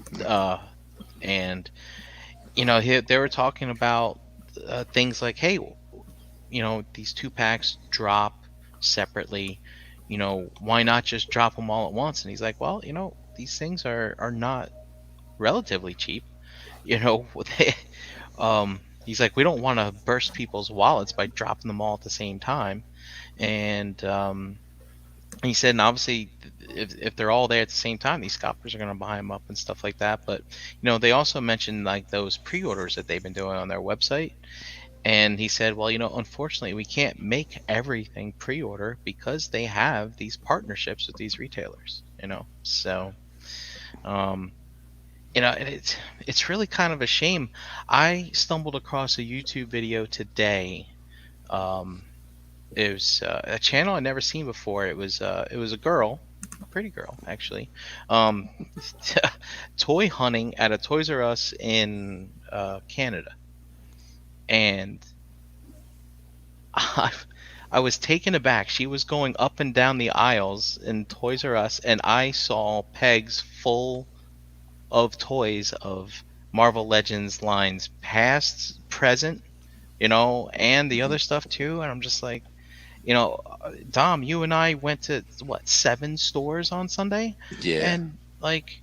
And they were talking about things like, hey, these 2-packs drop separately. Why not just drop them all at once? And he's like, well, these things are not relatively cheap. He's like, we don't want to burst people's wallets by dropping them all at the same time. And he said, and obviously, if they're all there at the same time, these scalpers are going to buy them up and stuff like that. But they also mentioned like those pre-orders that they've been doing on their website, And he said, well, unfortunately, we can't make everything pre-order because they have these partnerships with these retailers. So um, and it's really kind of a shame. I stumbled across a YouTube video today. Um, it was a channel I'd never seen before. It was a girl, a pretty girl actually, um, toy hunting at a Toys R Us in Canada, and I, I was taken aback. She was going up and down the aisles in Toys R Us, and I saw pegs full of toys of Marvel Legends lines, past, present, and the other stuff too. And I'm just like, Dom, you and I went to what, 7 stores on Sunday, Yeah. and like,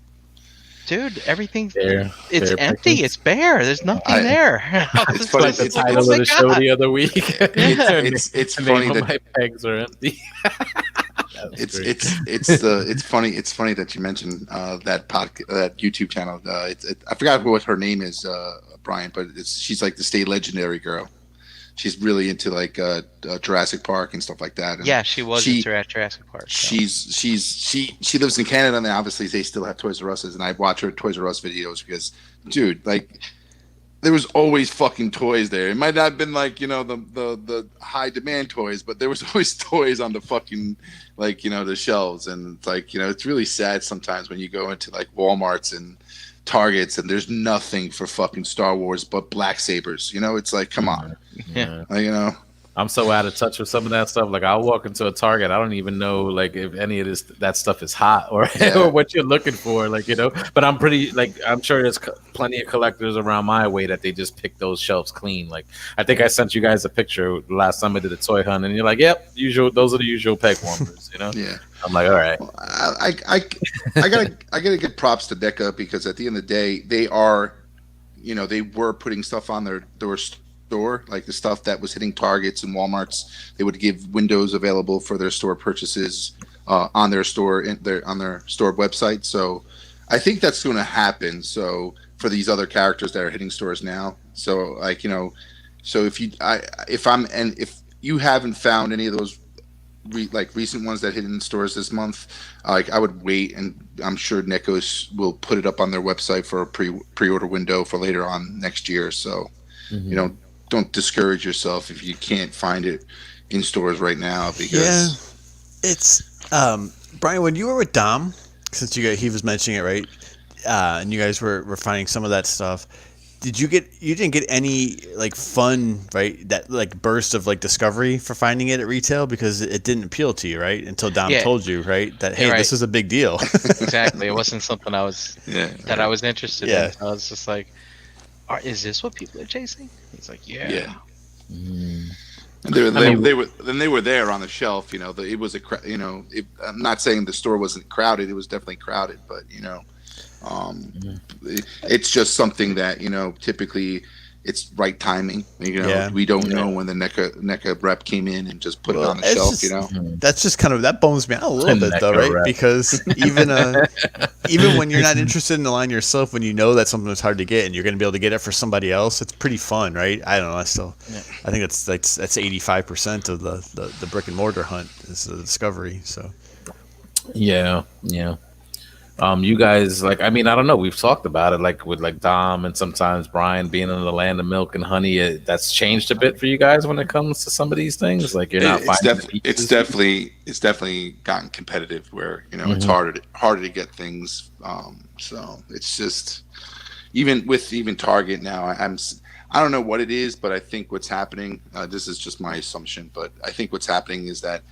dude, everything it's Fair empty. pickings. It's bare. There's nothing there. It's funny, Like the it's title of the show the other week. it's The funny name of that my pegs are empty. it's funny that you mentioned that that YouTube channel. I forgot what her name is, Brian, but she's like the state legendary girl. She's really into like Jurassic Park and stuff like that. And Yeah, she was at Jurassic Park. So. She lives in Canada, and obviously they still have Toys R Us's, and I watch her Toys R Us videos because, dude, like, there was always fucking toys there. It might not have been like, the high demand toys, but there was always toys on the fucking, like, the shelves. And it's like, it's really sad sometimes when you go into like Walmarts and Targets and there's nothing for fucking Star Wars but black sabers. It's like, come on. Yeah. Like, I'm so out of touch with some of that stuff. Like, I'll walk into a Target, I don't even know like if any of that stuff is hot or, or what you're looking for. Like, but I'm pretty, like, I'm sure there's plenty of collectors around my way that they just pick those shelves clean. Like, I think I sent you guys a picture last time I did a toy hunt, and you're like, yep, those are the usual peg warmers. Yeah. I'm like, all right. Well, I gotta give props to NECA because at the end of the day, they are, they were putting stuff on their store, like the stuff that was hitting Targets and Walmarts. They would give windows available for their store purchases on their store on their store website. So I think that's going to happen. So for these other characters that are hitting stores now, so like so if you haven't found any of those recent ones that hit in stores this month, like I would wait, and I'm sure NECA will put it up on their website for a pre-order window for later on next year. So don't discourage yourself if you can't find it in stores right now, because it's Brian, when you were with Dom, since he was mentioning it, right, and you guys were finding some of that stuff, you didn't get any like fun, right, that like burst of like discovery for finding it at retail because it didn't appeal to you, right, until Dom told you, right, that hey, this is a big deal. Exactly. It wasn't something I was I was interested in. I was just like, is this what people are chasing? He's like, yeah. And they were there on the shelf. It was I'm not saying the store wasn't crowded. It was definitely crowded, but it's just something that typically it's right timing. We don't know when the NECA rep came in and just put it on the shelf. That's just kind of, that bums me out a little bit though, right? Rep. Because even when you're not interested in the line yourself, when you know that something is hard to get and you're going to be able to get it for somebody else, it's pretty fun, right? I don't know. I think that's 85% of the brick and mortar hunt is the discovery. So yeah. You guys, like, I mean, I don't know. We've talked about it, like with like Dom and sometimes Brian being in the land of milk and honey. That's changed a bit for you guys when it comes to some of these things. Like, you're not finding it's definitely gotten competitive where it's harder to get things. So it's just even Target now. I don't know what it is, but I think what's happening. This is just my assumption, but I think what's happening is that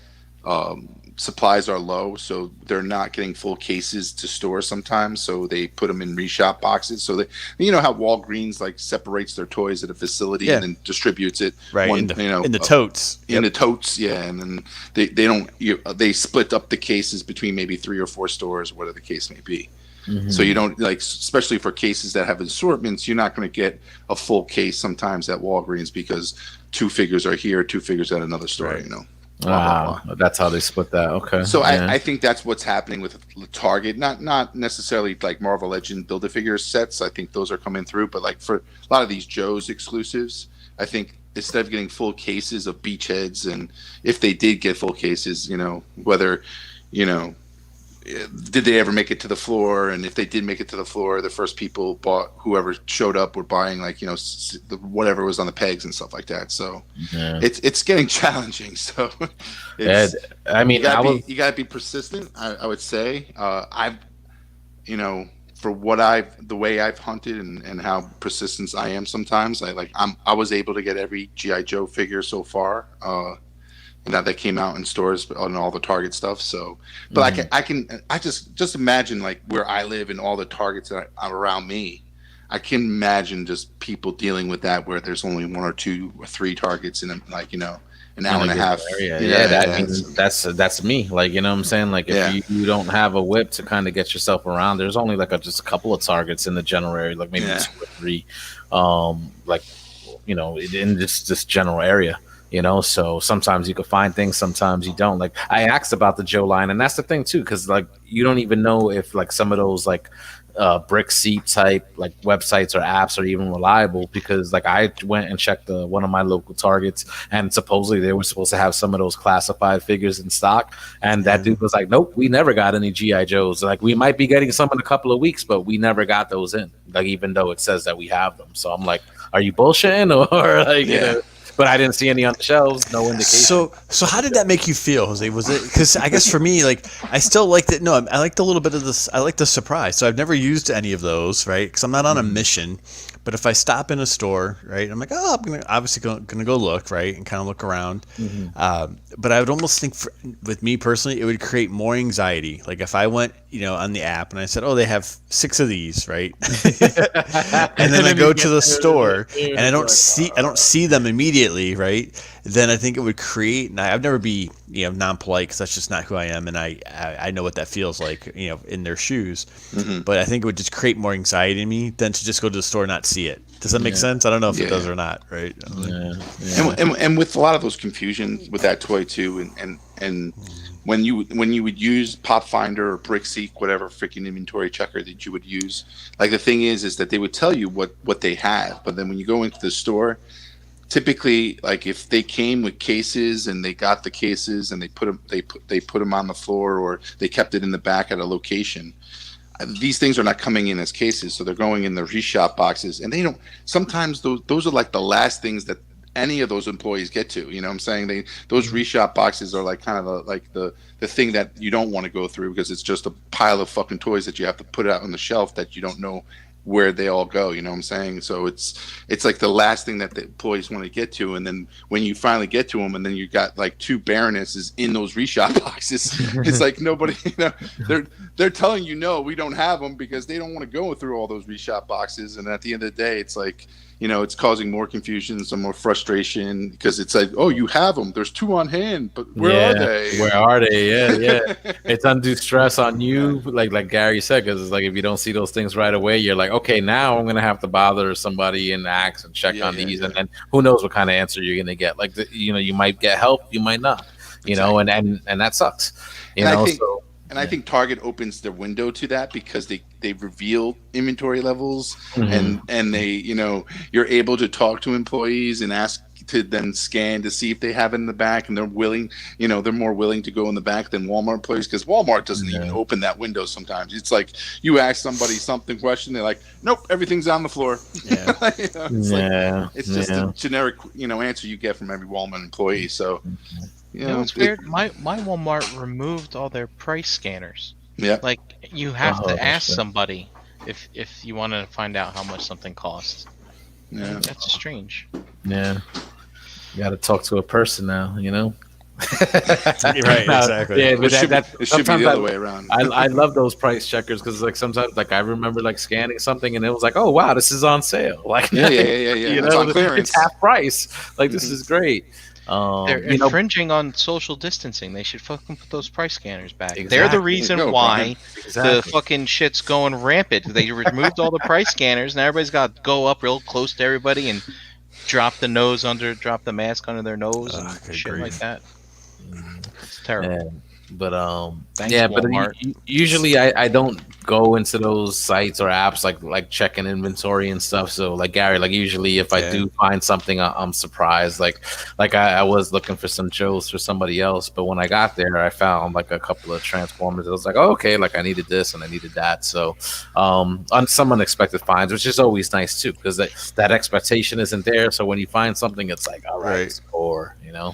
supplies are low, so they're not getting full cases to store sometimes, so they put them in reshop boxes. So how Walgreens like separates their toys at a facility and then distributes it in the totes. In the totes, and then they split up the cases between maybe 3 or 4 stores, whatever the case may be. So you don't, like, especially for cases that have assortments, you're not going to get a full case sometimes at Walgreens because 2 figures are here, 2 figures at another store. Right. That's how they split that. Okay. So I think that's what's happening with Target. Not necessarily like Marvel Legend Build-A-Figure sets. I think those are coming through, but like for a lot of these Joe's exclusives, I think instead of getting full cases of beachheads, and if they did get full cases, whether, you know, did they ever make it to the floor? And if they did make it to the floor, the first people bought, whoever showed up were buying like, whatever was on the pegs and stuff like that. So it's getting challenging. So I mean, you gotta be persistent. I would say, for the way I've hunted and how persistent I am sometimes, I was able to get every GI Joe figure so far. That came out in stores on all the Target stuff. So, but I just imagine like where I live and all the Targets that are around me. I can imagine just people dealing with that where there's only 1 or 2 or 3 Targets in an hour and a half. Area. That's me. Like, you know what I'm saying? Like if you don't have a whip to kind of get yourself around, there's only like just a couple of Targets in the general area, like maybe 2 or 3, in this general area. So sometimes you can find things, sometimes you don't. Like I asked about the Joe line, and that's the thing too, because like you don't even know if like some of those like brick seat type like websites or apps are even reliable, because like I went and checked one of my local Targets, and supposedly they were supposed to have some of those classified figures in stock, and that dude was like, nope, we never got any GI Joes. Like we might be getting some in a couple of weeks, but we never got those in, like even though it says that we have them. So I'm like, are you bullshitting or like but I didn't see any on the shelves, no indication. So how did that make you feel, Jose? Was it because I guess for me, like I still liked it. No, I liked a little bit of this. I like the surprise. So I've never used any of those, right? Because I'm not on a mission. But if I stop in a store, right, I'm like, I'm gonna go look, right, and kind of look around. But I would almost think, with me personally, it would create more anxiety. Like if I went, on the app and I said, they have 6 of these, right, and then I go to the store and I don't see them immediately, right. Then I think it would create. And I'd never be, non-polite, because that's just not who I am, and I know what that feels like, in their shoes. But I think it would just create more anxiety in me than to just go to the store and not see it. Does that make sense? I don't know if it does or not, right? And with a lot of those confusions with that toy too, and when you would use Pop Finder or Brickseek, whatever freaking inventory checker that you would use, like the thing is that they would tell you what they have, but then when you go into the store, typically, like if they came with cases and they got the cases and they put them on the floor, or they kept it in the back at a location, these things are not coming in as cases, so they're going in the reshop boxes, and they don't. Sometimes those are like the last things that any of those employees get to. You know what I'm saying? Those reshop boxes are like kind of the thing that you don't want to go through, because it's just a pile of fucking toys that you have to put out on the shelf that you don't know where they all go. You know what I'm saying? So it's like the last thing that the employees want to get to, and then when you finally get to them, and then you got like 2 Baronesses in those reshop boxes, it's like nobody, they're telling you, no, we don't have them, because they don't want to go through all those reshop boxes. And at the end of the day, it's like, it's causing more confusion, some more frustration, because it's like, you have them. There's 2 on hand, but where are they? Where are they? Yeah. It's undue stress on you, like Gary said, because it's like if you don't see those things right away, you're like, okay, now I'm gonna have to bother somebody and ask and check on these, and then who knows what kind of answer you're gonna get. Like, you might get help, you might not. And that sucks. I think Target opens their window to that, because they reveal inventory levels, and they, you're able to talk to employees and ask to then scan to see if they have it in the back, and they're willing, they're more willing to go in the back than Walmart employees, because Walmart doesn't even open that window sometimes. It's like you ask somebody something question, they're like, nope, everything's on the floor. It's just a generic, answer you get from every Walmart employee. So it's weird. My Walmart removed all their price scanners. Yeah. Like you have to ask somebody if you want to find out how much something costs. Yeah. That's strange. Yeah. You got to talk to a person now, Right, exactly. Yeah, but it should be the other way around. I love those price checkers, because like sometimes like I remember like scanning something and it was like, oh wow, this is on sale. Like yeah. It's on clearance. It's half price. Like this is great. They're infringing on social distancing. They should fucking put those price scanners back. Exactly. They're the reason why the fucking shit's going rampant. They removed all the price scanners, and everybody's got to go up real close to everybody and drop the mask under their nose and shit like that. It's terrible. But Thanks, yeah, but Walmart. usually I don't go into those sites or apps like checking inventory and stuff. So like Gary, like usually if I do find something, I'm surprised. Like I was looking for some Joes for somebody else, but when I got there, I found like a couple of Transformers. I was like, oh, okay, like I needed this and I needed that. So on some unexpected finds, which is always nice too, because that expectation isn't there. So when you find something, it's like, all right, score, you know.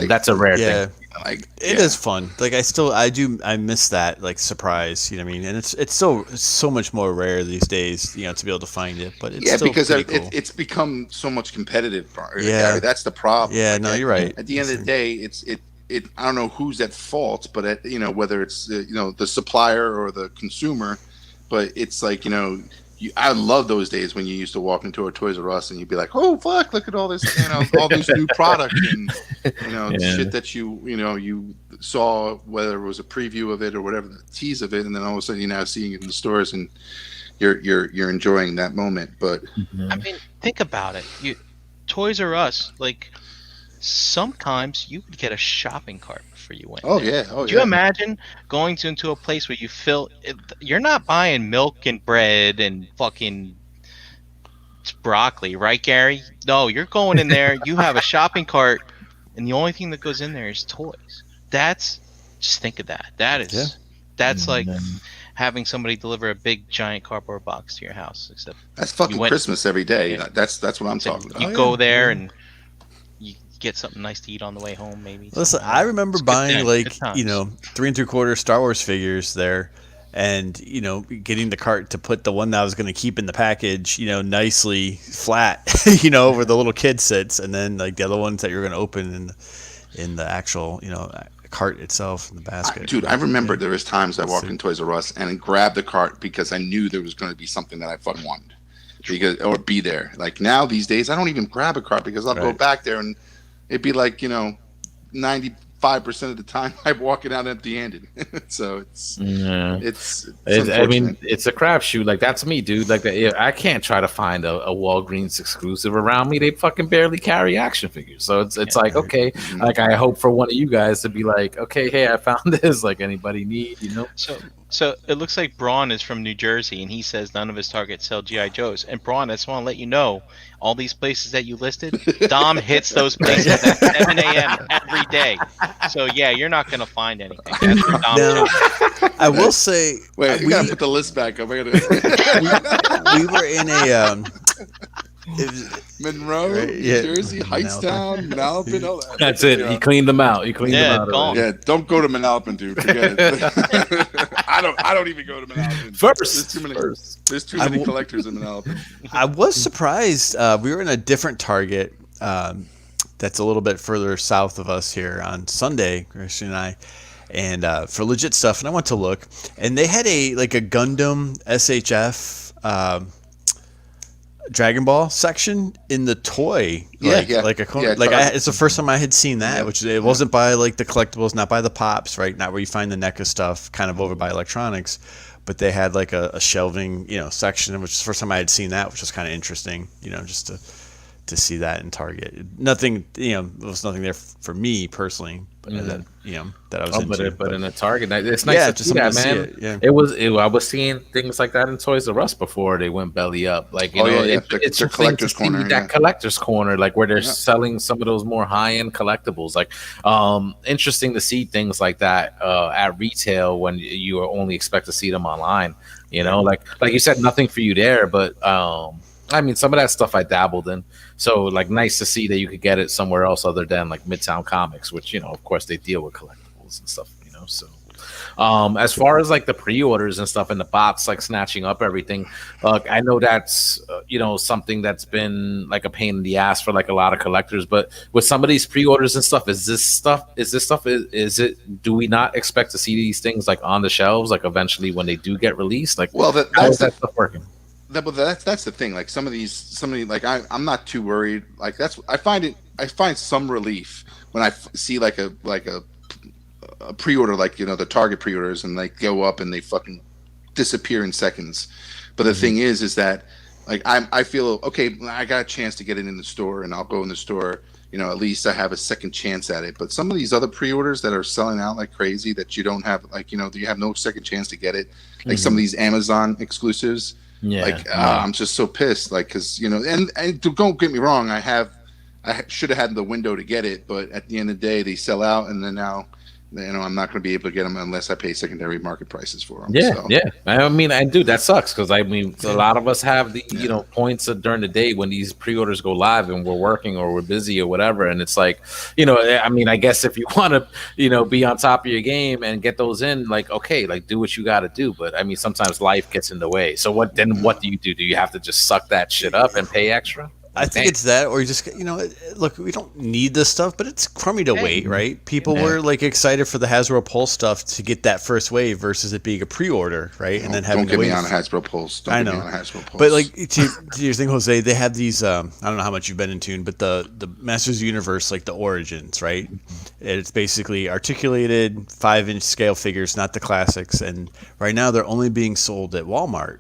That's a rare thing. Like It is fun. Like I miss that like surprise. You know what I mean? And it's so much more rare these days. You know, to be able to find it. But it's still because pretty cool. it's become so much competitive. Yeah. Gary, that's the problem. Yeah, Like, no, you're right. At the end of the day, it. I don't know who's at fault, but whether it's the supplier or the consumer, but it's like I love those days when you used to walk into a Toys R Us and you'd be like, "Oh fuck, look at all this, all this new product and shit that you saw, whether it was a preview of it or whatever, the tease of it, and then all of a sudden you're now seeing it in the stores and you're enjoying that moment." But I mean, think about it. Toys R Us, like sometimes you could get a shopping cart before you went. Oh there. yeah, oh Do you imagine going into a place where you fill? You're not buying milk and bread and fucking broccoli, right, Gary? No, you're going in there. You have a shopping cart, and the only thing that goes in there is toys. Just think of that. That's like having somebody deliver a big giant cardboard box to your house. Except that's fucking Christmas every day. Yeah. That's what I'm talking about. You go there and you get something nice to eat on the way home, maybe. Listen, I remember buying 3 3/4 Star Wars figures there, and getting the cart to put the one that I was going to keep in the package, nicely flat, where the little kid sits, and then like the other ones that you're going to open in the actual cart itself in the basket. Dude, I remember there was times I walked in Toys R Us and grabbed the cart because I knew there was going to be something that I fucking wanted, or be there. Like now these days, I don't even grab a cart because I'll go back there and it'd be like 95% of the time I'm walking out empty-handed. So it's I mean, it's a crapshoot. Like that's me, dude. Like I can't try to find a Walgreens exclusive around me. They fucking barely carry action figures. So it's like, okay, like I hope for one of you guys to be like, okay, hey, I found this. Like anybody need, So it looks like Braun is from New Jersey, and he says none of his targets sell GI Joes. And Braun, I just want to let you know, all these places that you listed, Dom hits those places at 7 a.m. every day. So yeah, you're not gonna find anything. That's where Dom I will say, wait, we gotta put the list back up. We were in a Monroe, New Jersey, Hightstown, Manalapan, all that. That's it. He cleaned them out. Them out. Yeah, don't go to Manalapan, dude. Forget it. I don't even go to Manalapan. There's too many collectors in Manalapan. I was surprised. We were in a different Target that's a little bit further south of us here on Sunday, Christian and I, and for legit stuff. And I went to look, and they had a Gundam SHF Dragon Ball section in the toy. It's the first time I had seen that, which it wasn't by like the collectibles, not by the pops, right? Not where you find the NECA stuff, kind of over by electronics, but they had like a shelving, section, which is the first time I had seen that, which was kind of interesting, just to see that in Target. Nothing, there was nothing there for me personally, but that I was into. But in a Target, it's nice to see that, man. I was seeing things like that in Toys R Us before they went belly up. Like, it's a collector's corner. That collector's corner, like where they're selling some of those more high-end collectibles. Like, interesting to see things like that at retail when you only expect to see them online. Like you said, nothing for you there, but I mean, some of that stuff I dabbled in. So, like, nice to see that you could get it somewhere else other than, like, Midtown Comics, which, of course, they deal with collectibles and stuff, So, as far as, like, the pre-orders and stuff and the bots, like, snatching up everything, I know that's, something that's been, like, a pain in the ass for, like, a lot of collectors. But with some of these pre-orders and stuff, do we not expect to see these things, like, on the shelves, like, eventually when they do get released? Like, how is that stuff working? That's the thing. Like some of these, like I'm not too worried. Like I find some relief when I see like a pre-order, like the Target pre-orders, and like go up and they fucking disappear in seconds. But the thing is that like I feel okay. I got a chance to get it in the store, and I'll go in the store, at least I have a second chance at it. But some of these other pre-orders that are selling out like crazy, that you don't have, like, you have no second chance to get it. Like some of these Amazon exclusives. I'm just so pissed. Like, because and don't get me wrong, I should have had the window to get it, but at the end of the day, they sell out, and then now, I'm not going to be able to get them unless I pay secondary market prices for them. Yeah. I mean, and dude, that sucks, because I mean, a lot of us have the points during the day when these pre-orders go live, and we're working or we're busy or whatever, and it's like, I mean, I guess if you want to, be on top of your game and get those in, like, okay, like, do what you got to do. But I mean, sometimes life gets in the way. So what do you do? Do you have to just suck that shit up and pay extra? I think it's that, or you just, look, we don't need this stuff, but it's crummy to wait, right? People were like excited for the Hasbro Pulse stuff to get that first wave versus it being a pre-order, right? And then having don't get me on a Hasbro Pulse. I know, but like to your thing, Jose, they have these. I don't know how much you've been in tune, but the Masters Universe, like the Origins, right? It's basically articulated 5-inch scale figures, not the classics, and right now they're only being sold at Walmart.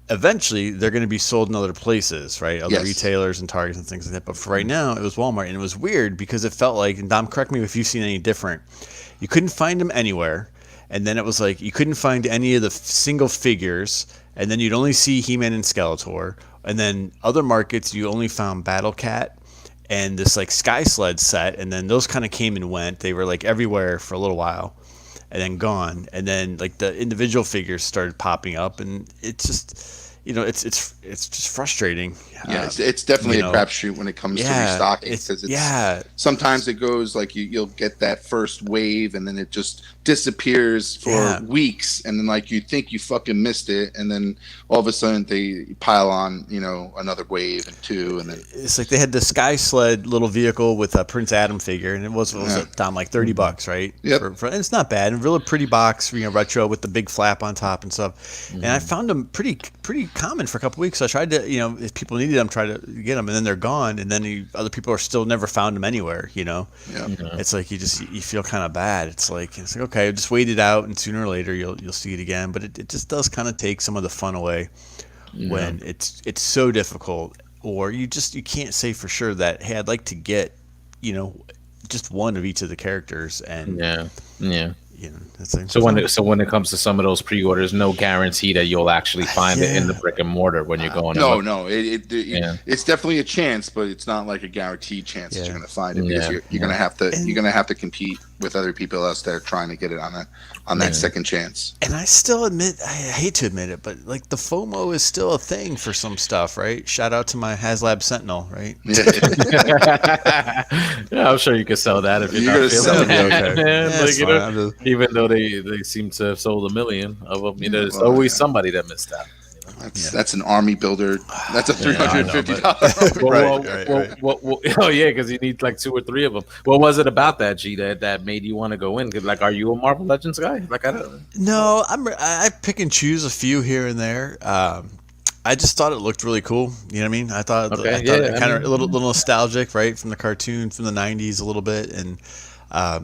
Eventually, they're going to be sold in other places, right? Other retailers and Targets and things like that. But for right now, it was Walmart. And it was weird because it felt like, and Dom, correct me if you've seen any different, you couldn't find them anywhere. And then it was like you couldn't find any of the single figures. And then you'd only see He-Man and Skeletor. And then other markets, you only found Battle Cat and this like Sky Sled set. And then those kind of came and went. They were like everywhere for a little while and then gone. And then like the individual figures started popping up, and it's just, it's just frustrating. Yeah, it's definitely a crapshoot when it comes to restocking, because sometimes it goes like you'll get that first wave and then it just disappears for weeks, and then like you think you fucking missed it, and then all of a sudden they pile on another wave and two, and then it's like they had the Sky Sled little vehicle with a Prince Adam figure, and it was down like $30, right? Yep. And it's not bad, and really pretty box, retro with the big flap on top and stuff. And I found them pretty common for a couple weeks. So I tried to, if people needed them, try to get them, and then they're gone, and then other people are still never found them anywhere. It's like you feel kind of bad. It's like okay, just wait it out, and sooner or later you'll see it again. But it just does kind of take some of the fun away when it's so difficult, or you can't say for sure that, hey, I'd like to get just one of each of the characters, and so when it comes to some of those pre-orders, no guarantee that you'll actually find it in the brick and mortar when you're going. No, it's definitely a chance, but it's not like a guaranteed chance that you're going to find it, because you're going to have to compete with other people else that are trying to get it on that second chance. And I still admit, I hate to admit it, but like the FOMO is still a thing for some stuff, right? Shout out to my HasLab Sentinel, right? Yeah, I'm sure you could sell that if you're not feeling it. Okay. Even though they seem to have sold 1 million of them, there's always somebody that missed out. That's an army builder. That's a $350. Right. Oh yeah, because you need like 2 or 3 of them. What was it about that, G, that made you want to go in? 'Cause, like, are you a Marvel Legends guy? Like, I don't. No, I pick and choose a few here and there. I just thought it looked really cool. You know what I mean? I thought it kind of a little nostalgic, right, from the cartoon from the '90s a little bit. And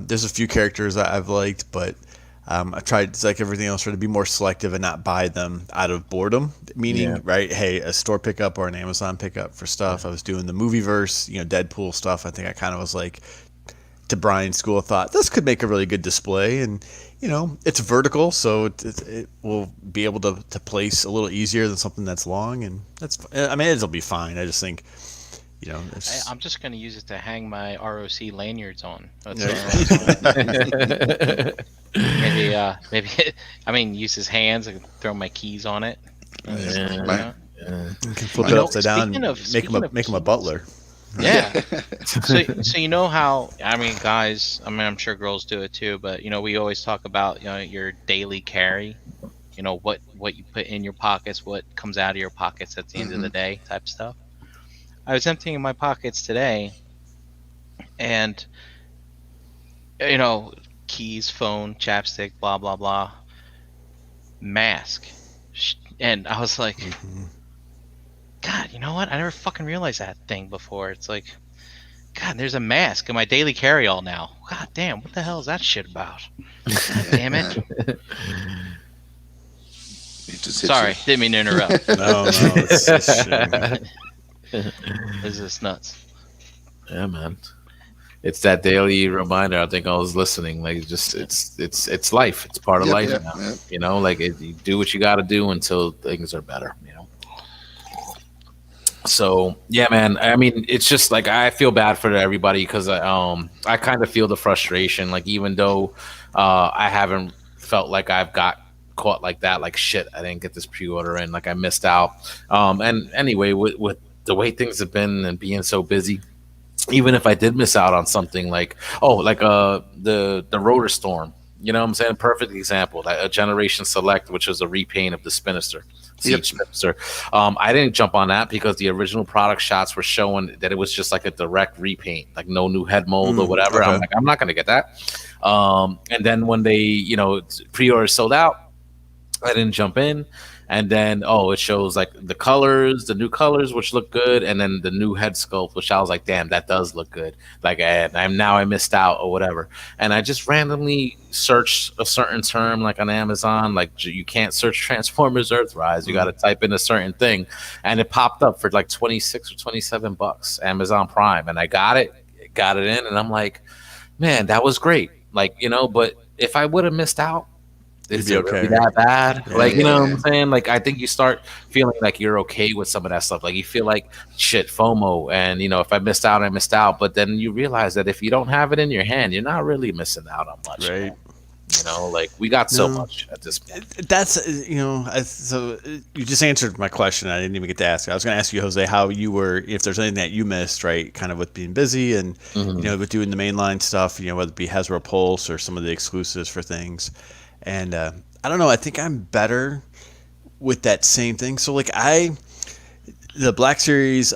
there's a few characters that I've liked, but I tried, like everything else, try to be more selective and not buy them out of boredom. Meaning, right? Hey, a store pickup or an Amazon pickup for stuff. I was doing the Movieverse, Deadpool stuff. I think I kind of was like, to Brian's school of thought, this could make a really good display, and it's vertical, so it will be able to place a little easier than something that's long, and it'll be fine. I just think, I'm just going to use it to hang my ROC lanyards on. That's maybe use his hands and throw my keys on it. You can flip it upside down and make him a butler. Yeah. So how, guys, I'm sure girls do it too, but we always talk about your daily carry, what you put in your pockets, what comes out of your pockets at the end of the day type stuff. I was emptying my pockets today, and keys, phone, chapstick, blah blah blah, mask, and I was like, God, you know what? I never fucking realized that thing before. It's like, God, there's a mask in my daily carry-all now. God damn, what the hell is that shit about? God damn it. Sorry, didn't mean to interrupt. No, it's This is nuts. Yeah, man. It's that daily reminder. I think I was listening. Like, just it's life. It's part of Yep, life yep, now. yep. You know, like you do what you got to do until things are better. You know. So yeah, man. I mean, it's just like I feel bad for everybody because I kind of feel the frustration. Like even though I haven't felt like I've got caught like that, like shit, I didn't get this pre-order in, like I missed out. And anyway, with the way things have been and being so busy, even if I did miss out on something like the Rotor Storm, you know what I'm saying? Perfect example. That a Generation Select, which was a repaint of the Spinister, Yep. Siege Spinister. I didn't jump on that because the original product shots were showing that it was just like a direct repaint, like no new head mold or whatever. Okay. I'm like, I'm not gonna get that. And then when they, pre-order sold out, I didn't jump in. And then it shows like the colors, the new colors, which look good, and then the new head sculpt, which I was like, damn, that does look good. Like, and I missed out or whatever. And I just randomly searched a certain term like on Amazon, like you can't search Transformers Earthrise, you got to type in a certain thing, and it popped up for like 26 or $27, Amazon Prime, and I got it in, and I'm like, man, that was great. Like, but if I would have missed out, is be it okay, really that bad? Yeah. Like, you know what Yeah. I'm saying? Like, I think you start feeling like you're okay with some of that stuff. Like, you feel like shit, FOMO, and if I missed out, I missed out. But then you realize that if you don't have it in your hand, you're not really missing out on much. Right. Man. Like we got so No. much at this point. That's so you just answered my question. I didn't even get to ask. I was going to ask you, Jose, how you were, if there's anything that you missed, right? Kind of with being busy and with doing the mainline stuff. Whether it be Hasbro Pulse or some of the exclusives for things. And I don't know. I think I'm better with that same thing. So like the Black Series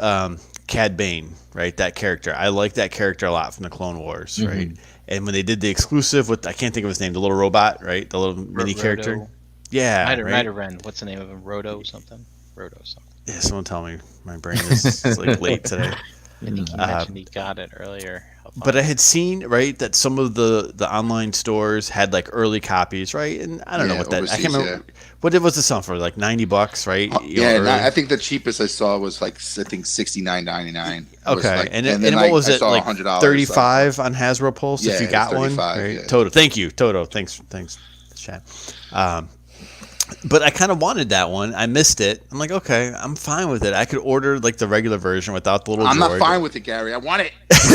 Cad Bane, right? That character. I like that character a lot from the Clone Wars, right? And when they did the exclusive with, I can't think of his name, the little robot, right? The little mini character. Yeah, Might have Ren. What's the name of him? Roto something. Yeah, someone tell me. My brain is like late today. I think he mentioned he got it earlier. But I had seen, right, that some of the online stores had like early copies, right? And I don't know what that. I can't remember. What was the sell for? Like $90, right? I think the cheapest I saw was like I think $69.99. Okay, like, and then what was it? Like $35 on Hasbro Pulse if you got one. Right? Yeah. Toto, thank you, Toto. Thanks, chat. But I kind of wanted that one. I missed it. I'm like, okay, I'm fine with it. I could order like the regular version without the little. I'm droid. not fine with it, Gary. I want it.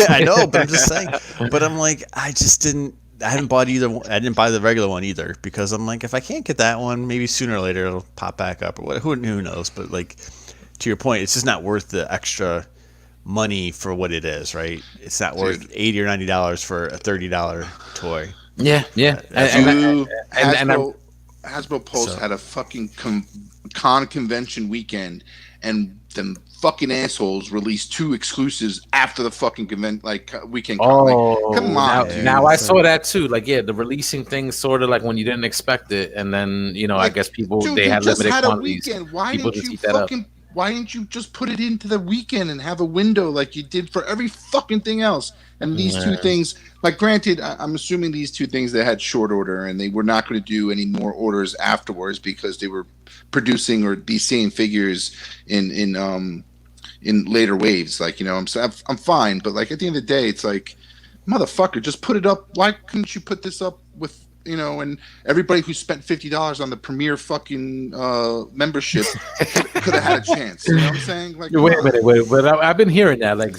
I know, but I'm just saying. But I'm like, I just didn't. I haven't bought either. I didn't buy the regular one either because I'm like, if I can't get that one, maybe sooner or later it'll pop back up or what. Who knows? But like, to your point, it's just not worth the extra money for what it is, right? It's not worth $80 or $90 for a $30 toy. Yeah. Hasbro Pulse had a fucking con convention weekend, and them fucking assholes released 2 exclusives after the fucking weekend. Like, come on, now I saw that too. Like, yeah, the releasing thing sort of like when you didn't expect it, and then I guess people they had limited quantities. Why didn't you just put it into the weekend and have a window like you did for every fucking thing else? And these 2 things, like, granted, I'm assuming these 2 things they had short order, and they were not going to do any more orders afterwards because they were producing or these same figures in later waves. Like, I'm fine, but like at the end of the day, it's like, motherfucker, just put it up. Why couldn't you put this up with? And everybody who spent $50 on the premier fucking membership could have had a chance. You know what I'm saying? Like, wait a minute, but I've been hearing that. Like,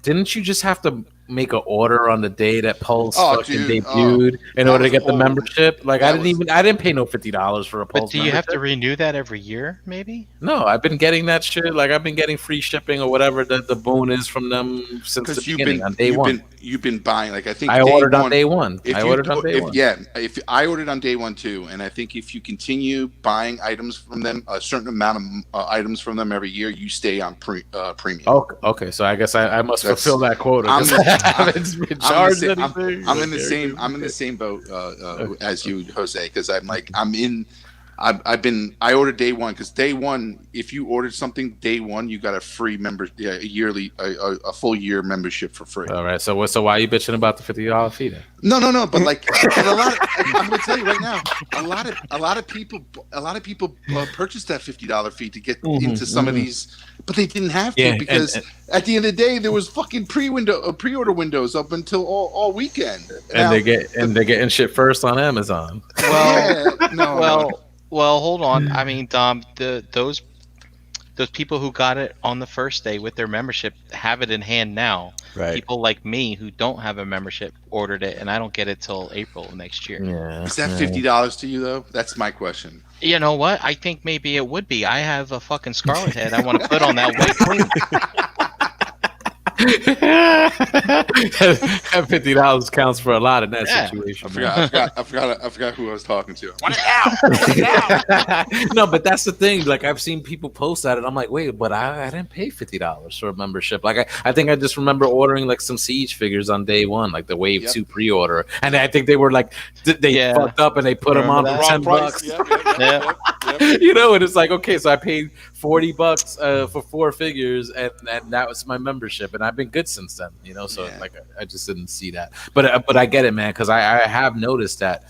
didn't you just have to make an order on the day that Pulse debuted in order to get the membership? Like, I didn't pay no $50 for a Pulse. But do you have to renew that every year? Maybe. No, I've been getting that shit. Like, I've been getting free shipping or whatever the boon is from them since the beginning on day one. You've been buying, like, I think I ordered on day one. If I ordered on day one too, and I think if you continue buying items from them, a certain amount of items from them every year, you stay on premium. Oh, okay. So I guess I must fulfill that quota. I'm in the same boat as you, Jose, because I'm I ordered day one because day one, if you ordered something day one, you got a free a full year membership for free. All right. So why are you bitching about the $50 fee then? No. But like, but I'm going to tell you right now, a lot of people purchased that $50 fee to get into some of these, but they didn't have to because at the end of the day, there was fucking pre-order windows up until all weekend. And they're getting shit first on Amazon. Well, hold on. I mean, Dom, those people who got it on the first day with their membership have it in hand now. Right. People like me who don't have a membership ordered it, and I don't get it till April of next year. Yeah. Is that $50 to you though? That's my question. You know what? I think maybe it would be. I have a fucking scarlet head I want to put on that white queen. That $50 counts for a lot in that situation. I forgot who I was talking to. Want it now? No, but that's the thing. Like I've seen people post that, and I'm like, wait, but I didn't pay $50 for a membership. Like I think I just remember ordering like some Siege figures on day one, like the Wave 2 pre-order, and I think they were like they fucked up and they put them on for $10. Yep. You know, and it's like, okay, so I paid $40 for 4 figures, and that was my membership, and I've been good since then, you know. So like I just didn't see that, but I get it, man, because I have noticed that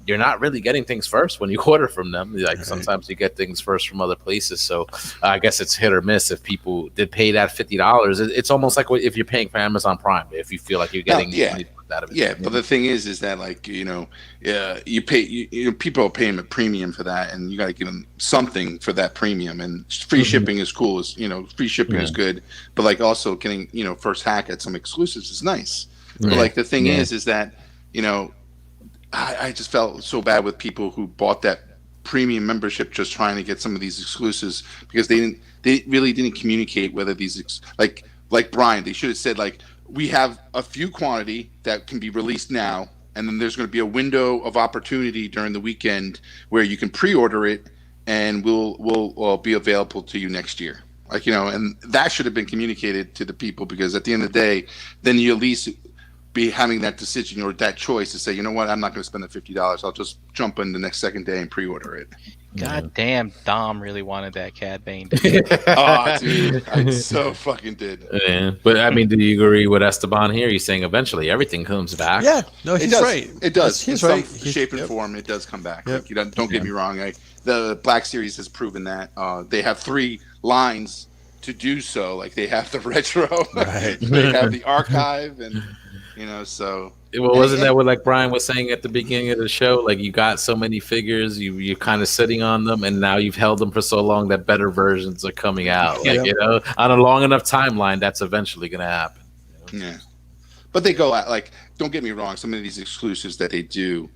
you're not really getting things first when you order from them. Like sometimes you get things first from other places, so I guess it's hit or miss. If people did pay that $50, it's almost like if you're paying for Amazon Prime, if you feel like you're getting money out of it. Yeah, but the thing is that like you pay people are paying a premium for that, and you got to give them something for that premium. And free shipping is cool, free shipping is good, but like also getting first hack at some exclusives is nice. But like the thing is that I just felt so bad with people who bought that premium membership just trying to get some of these exclusives because they really didn't communicate whether these like Brian, they should have said like, we have a few quantity that can be released now, and then there's going to be a window of opportunity during the weekend where you can pre-order it, and we'll be available to you next year. Like and that should have been communicated to the people, because at the end of the day, then you at least be having that decision or that choice to say, you know what, I'm not going to spend the $50. I'll just jump in the next second day and pre-order it. God damn, Dom really wanted that Cad Bane. Oh, dude, I so fucking did. Yeah, but I mean, do you agree with Esteban here? He's saying eventually everything comes back. Yeah, no, he's right. It does. He's in right. Some shape and form, it does come back. Yep. Like, don't get me wrong. The Black Series has proven that. They have 3 lines to do so. Like they have the retro, Right. they have the archive, and so. Well, wasn't that what like Brian was saying at the beginning of the show? Like you got so many figures, you're kind of sitting on them, and now you've held them for so long that better versions are coming out. Like on a long enough timeline, that's eventually going to happen. Yeah, but they go out. Like, don't get me wrong. Some of these exclusives that they do,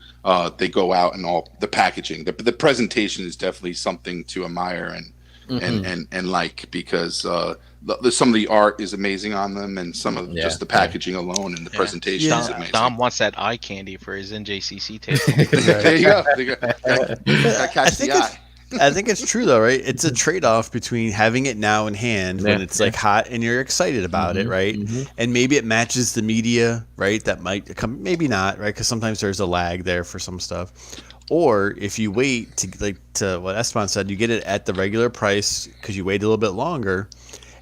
they go out, and all the packaging, the presentation is definitely something to admire and like, because some of the art is amazing on them, and some of just the packaging alone and the presentation is amazing. Dom wants that eye candy for his NJCC table. There you go. Gotta catch the eye. I think it's true though, right? It's a trade-off between having it now in hand when it's like hot and you're excited about it, right? And maybe it matches the media, right? That might come, maybe not, right? Because sometimes there's a lag there for some stuff. Or if you wait to what Esteban said, you get it at the regular price because you wait a little bit longer,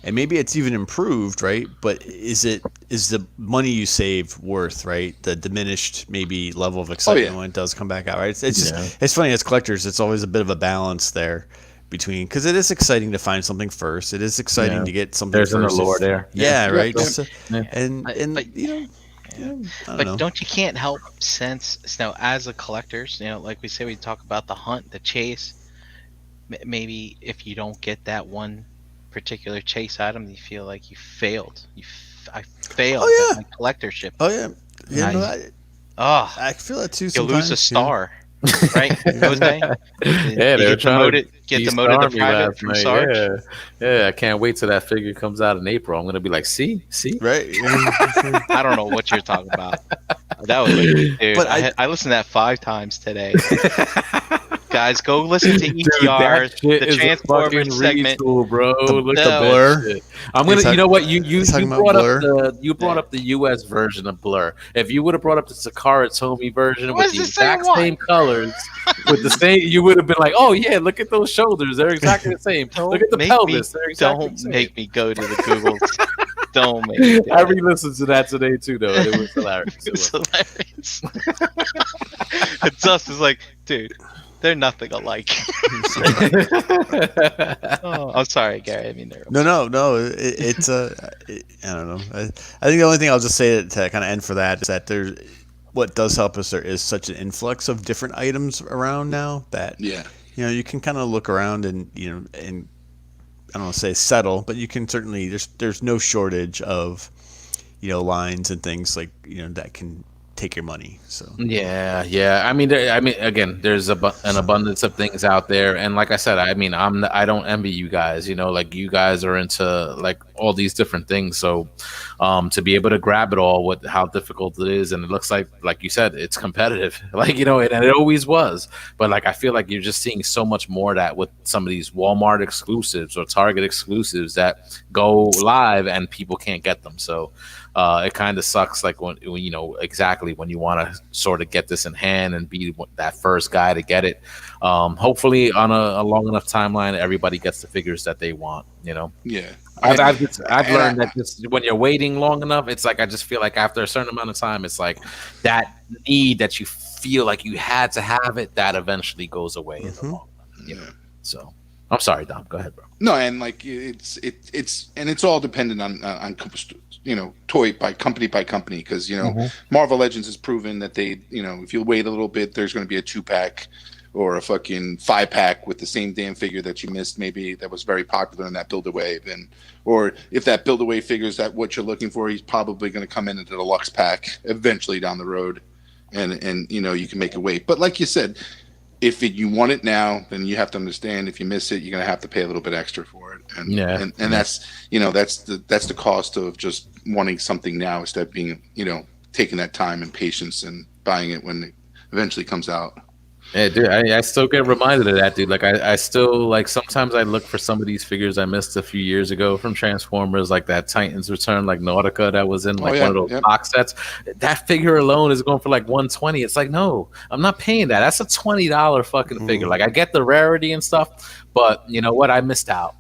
and maybe it's even improved, right? But is the money you save worth, right? The diminished maybe level of excitement when it does come back out, right? It's just it's funny as collectors, it's always a bit of a balance there between, because it is exciting to find something first. It is exciting to get something. There's first. an allure there. Yeah, right. But don't you can't help sense now as a collectors, like we say, we talk about the hunt, the chase. Maybe if you don't get that one particular chase item, you feel like you failed. I failed at my collectorship. Oh yeah. I feel that too. You Sometimes, lose a star, right? Jose? They're trying to get demoted to private from Sarge. Yeah, I can't wait till that figure comes out in April. I'm gonna be like, see, right? I don't know what you're talking about. That was dude. But I listened to that 5 times today. guys, go listen to ETRs, shit the is a Transformers fucking segment. retool, bro. Look the at that Blur. shit. I'm gonna. You know what? You talking about brought up Blur? the US version of Blur. If you would have brought up the Sakara Tomy version What with is the the same exact one? same colors, with the same, you would have been like, oh yeah, look at those shoulders. They're exactly the same. Look at the pelvis. They're exactly the Don't same. make me go to the Googles. Don't make me do I it. re-listened to that today too, though, and it was hilarious. It It's was. hilarious. And Dustin's like, dude, they're nothing alike. Oh, I'm sorry, Gary. I mean, they're No. It's I don't know. I think the only thing I'll just say to kind of end for that is that there's what does help us. There is such an influx of different items around now that you can kind of look around and and I don't want to say settle, but you can certainly there's no shortage of lines and things like that can take your money. So Yeah. I mean, again, there's an abundance of things out there, and like I said, I mean, I don't envy you guys. Like you guys are into like all these different things. So, to be able to grab it all, with how difficult it is, and it looks like you said, it's competitive. Like and it always was. But like I feel like you're just seeing so much more of that with some of these Walmart exclusives or Target exclusives that go live and people can't get them. So. It kind of sucks, like when exactly when you want to sort of get this in hand and be that first guy to get it. Hopefully, on a long enough timeline, everybody gets the figures that they want. Yeah. I've learned that just when you're waiting long enough, it's like I just feel like after a certain amount of time, it's like that need that you feel like you had to have it that eventually goes away in the long run. So. I'm sorry, Dom. Go ahead, bro. No, and like it's all dependent on toy by company because Marvel Legends has proven that they if you wait a little bit, there's going to be a 2-pack or a fucking 5-pack with the same damn figure that you missed, maybe that was very popular in that Build-A-Wave, or if that Build-A-Wave figure is that what you're looking for, he's probably going to come in at the deluxe pack eventually down the road, and you can make it wait. But like you said. If you want it now, then you have to understand. If you miss it, you're going to have to pay a little bit extra for it, and that's that's the cost of just wanting something now instead of being taking that time and patience and buying it when it eventually comes out. Yeah, dude, I still get reminded of that, dude. Like, I still, like, sometimes I look for some of these figures I missed a few years ago from Transformers, like that Titans Return, like Nautica that was in, like, one of those box sets. That figure alone is going for, like, $120. It's like, no, I'm not paying that. That's a $20 fucking figure. Like, I get the rarity and stuff, but you know what? I missed out.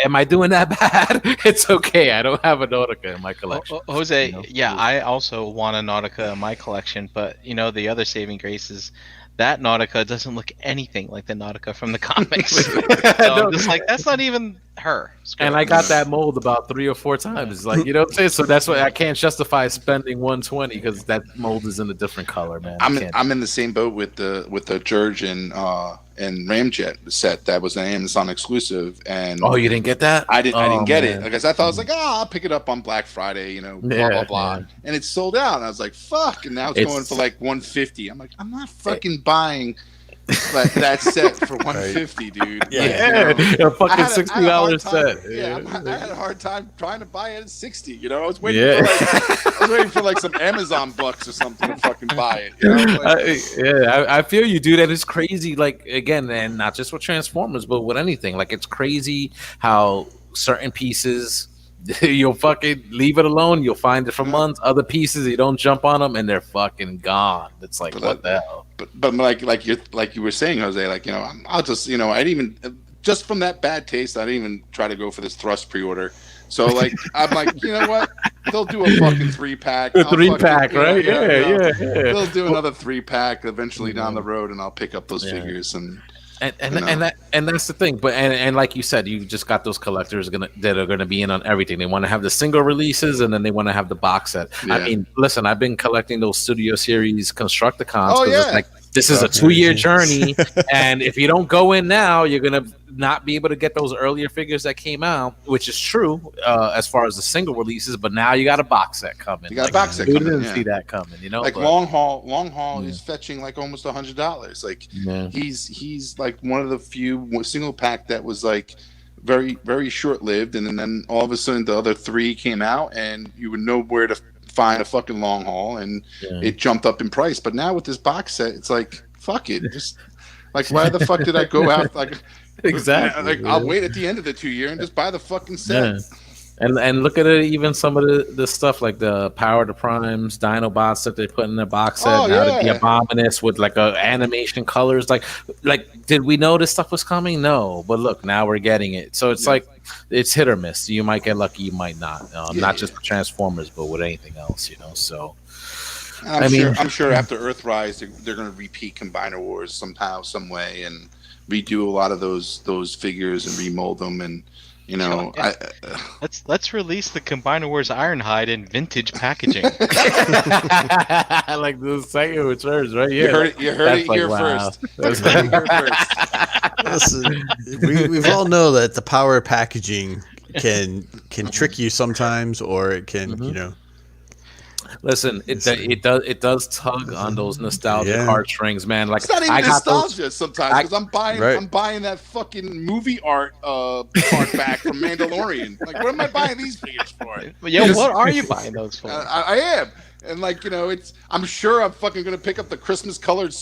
Am I doing that bad? It's okay. I don't have a Nautica in my collection. Jose, I also want a Nautica in my collection, but, the other saving grace is that Nautica doesn't look anything like the Nautica from the comics. So I'm just like, that's not even her. And I got that mold about 3 or 4 times. Like, what I'm saying? So that's why I can't justify spending $120 because that mold is in a different color, man. I'm in the same boat with the Jurge and Ramjet set that was an Amazon exclusive. And you didn't get that? I didn't get it because I thought I was like, I'll pick it up on Black Friday, blah blah blah, and it's sold out. And I was like, fuck, and now it's going for like $150. I'm like, I'm not fucking buying that set for $150, dude. A fucking $60 set. I had a hard time trying to buy it at $60. I was waiting for like some Amazon bucks or something to fucking buy it. I feel you, dude. And it's crazy. Like, again, and not just with Transformers, but with anything. Like, it's crazy how certain pieces. You'll fucking leave it alone. You'll find it for months. Other pieces, you don't jump on them, and they're fucking gone. It's like, what the hell? But like you were saying, Jose, like I'll just I didn't even just from that bad taste, I didn't even try to go for this Thrust pre-order. So like I'm like, you know what? They'll do a fucking 3-pack. A 3-pack, right? Yeah. They'll do another 3-pack eventually down the road, and I'll pick up those figures and. And that's the thing, but and like you said, you just got those collectors that are gonna be in on everything. They want to have the single releases, and then they want to have the box set. Yeah. I mean, listen, I've been collecting those Studio Series Constructicons. It's like this is a 2-year journey, and if you don't go in now, you're gonna not be able to get those earlier figures that came out, which is true as far as the single releases. But now you got a box set coming. You got a box set coming. You didn't see that coming, Like Long Haul is fetching like almost $100. Like he's like one of the few single pack that was like very very short lived, and then all of a sudden the other 3 came out, and you would know where to find a fucking Long Haul, and it jumped up in price. But now with this box set, it's like fuck it, just Like, why the fuck did I go out? Like, Exactly. Like, I'll wait at the end of the 2 year and just buy the fucking set. Yeah. And look at it, even some of the stuff like the Power to Primes, Dinobots that they put in their box set. Oh, now yeah. the Abominus with like animation colors. Like, did we know this stuff was coming? No, but look, now we're getting it. So it's like it's hit or miss. You might get lucky, you might not. Not just with Transformers, but with anything else. So. I'm sure after Earthrise, they're going to repeat Combiner Wars somehow, some way, and redo a lot of those figures and remold them. And let's release the Combiner Wars Ironhide in vintage packaging. I like the second returns, right? Yeah, you heard it here first. That's right here first. Listen, we've all know that the power of packaging can trick you sometimes, or it can Listen, it does tug on those nostalgic heartstrings, man. Like, it's not even nostalgia sometimes, because I'm buying that fucking movie art hardback from Mandalorian. Like, what am I buying these figures for? What are you buying those for? I am. And I'm sure I'm fucking gonna pick up the Christmas colored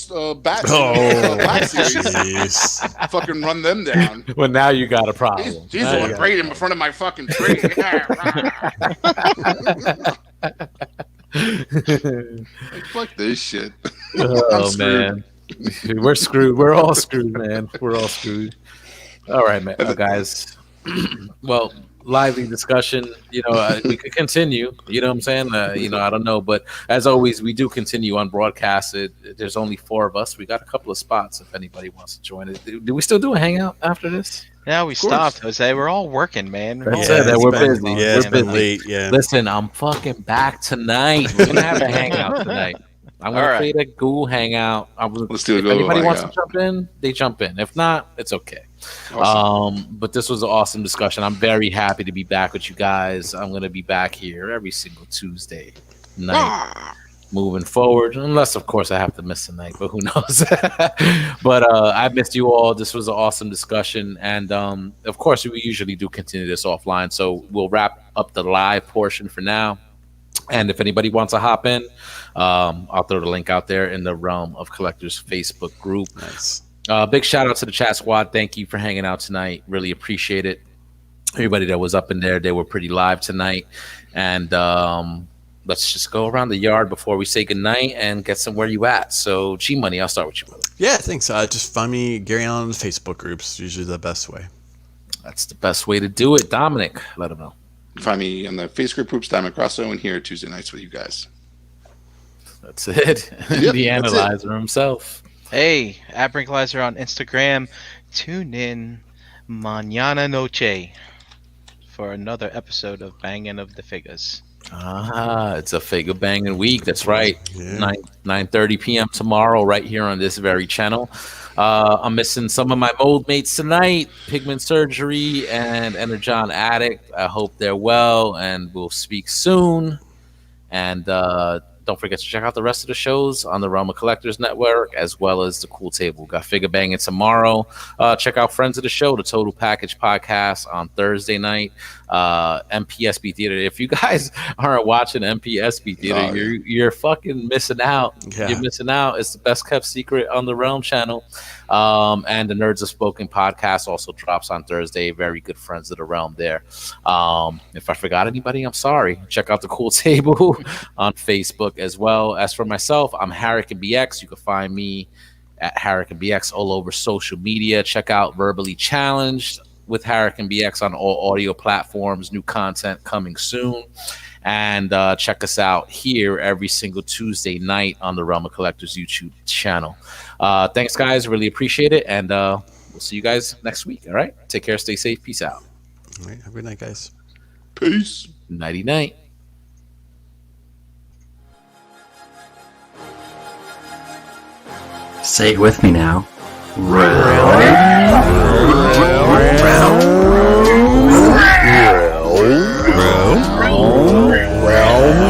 bat. Black series. Fucking run them down. Well, now you got a problem. These look great in front of my fucking tree. Like, fuck this shit. Oh man, we're screwed. We're all screwed, man. We're all screwed. All right, man, guys. Well, lively discussion. We could continue. You know what I'm saying? I don't know, but as always, we do continue on broadcast. There's only 4 of us. We got a couple of spots if anybody wants to join it. Do we still do a hangout after this? Yeah, we stopped, Jose. We're all working, man. We're busy. Yeah, it's been late. Yeah. Listen, I'm fucking back tonight. We're gonna have a hangout tonight. I'm gonna create a Google hangout. Let's do it. If anybody wants to jump in, they jump in. If not, it's okay. Awesome. But this was an awesome discussion. I'm very happy to be back with you guys. I'm gonna be back here every single Tuesday night. Moving forward, unless of course I have to miss a night, but who knows? But I missed you all. This was an awesome discussion, and of course we usually do continue this offline, so we'll wrap up the live portion for now. And if anybody wants to hop in, I'll throw the link out there in the Realm of Collectors Facebook group. Nice. Big shout out to the chat squad. Thank you for hanging out tonight. Really appreciate it. Everybody that was up in there, they were pretty live tonight, and let's just go around the yard before we say goodnight and get some where you at. So, G Money, I'll start with you, brother. Yeah, thanks. Just find me, Gary Allen, on the Facebook groups. Usually the best way. That's the best way to do it. Dominic, let him know. Find me on the Facebook groups, Diamond Grosso, and here Tuesday nights with you guys. That's it. Yep, the analyzer himself. Hey, at Brinklizer on Instagram. Tune in mañana noche for another episode of Bangin' of the Figures. It's a figure banging week. That's right. Yeah. 9:30 p.m. tomorrow, right here on this very channel. I'm missing some of my mold mates tonight. Pigment Surgery and Energon Addict. I hope they're well, and we'll speak soon. And don't forget to check out the rest of the shows on the Realm of Collectors Network, as well as the Cool Table. Got Figure Banging tomorrow. Check out Friends of the Show, the Total Package podcast on Thursday night. MPSB Theater. If you guys aren't watching MPSB Theater, you're fucking missing out. Yeah. You're missing out. It's the best kept secret on the Realm channel. And the Nerds of Spoken podcast also drops on Thursday. Very good friends of the Realm there. If I forgot anybody, I'm sorry. Check out the Cool Table on Facebook as well. As for myself, I'm Harrican BX. You can find me at Harrican BX all over social media. Check out Verbally Challenged with Harrican BX on all audio platforms. New content coming soon. And check us out here every single Tuesday night on the Realm of Collectors YouTube channel. Thanks, guys. Really appreciate it. And we'll see you guys next week. All right. Take care. Stay safe. Peace out. All right. Have a good night, guys. Peace. Nighty night. Say it with me now. Round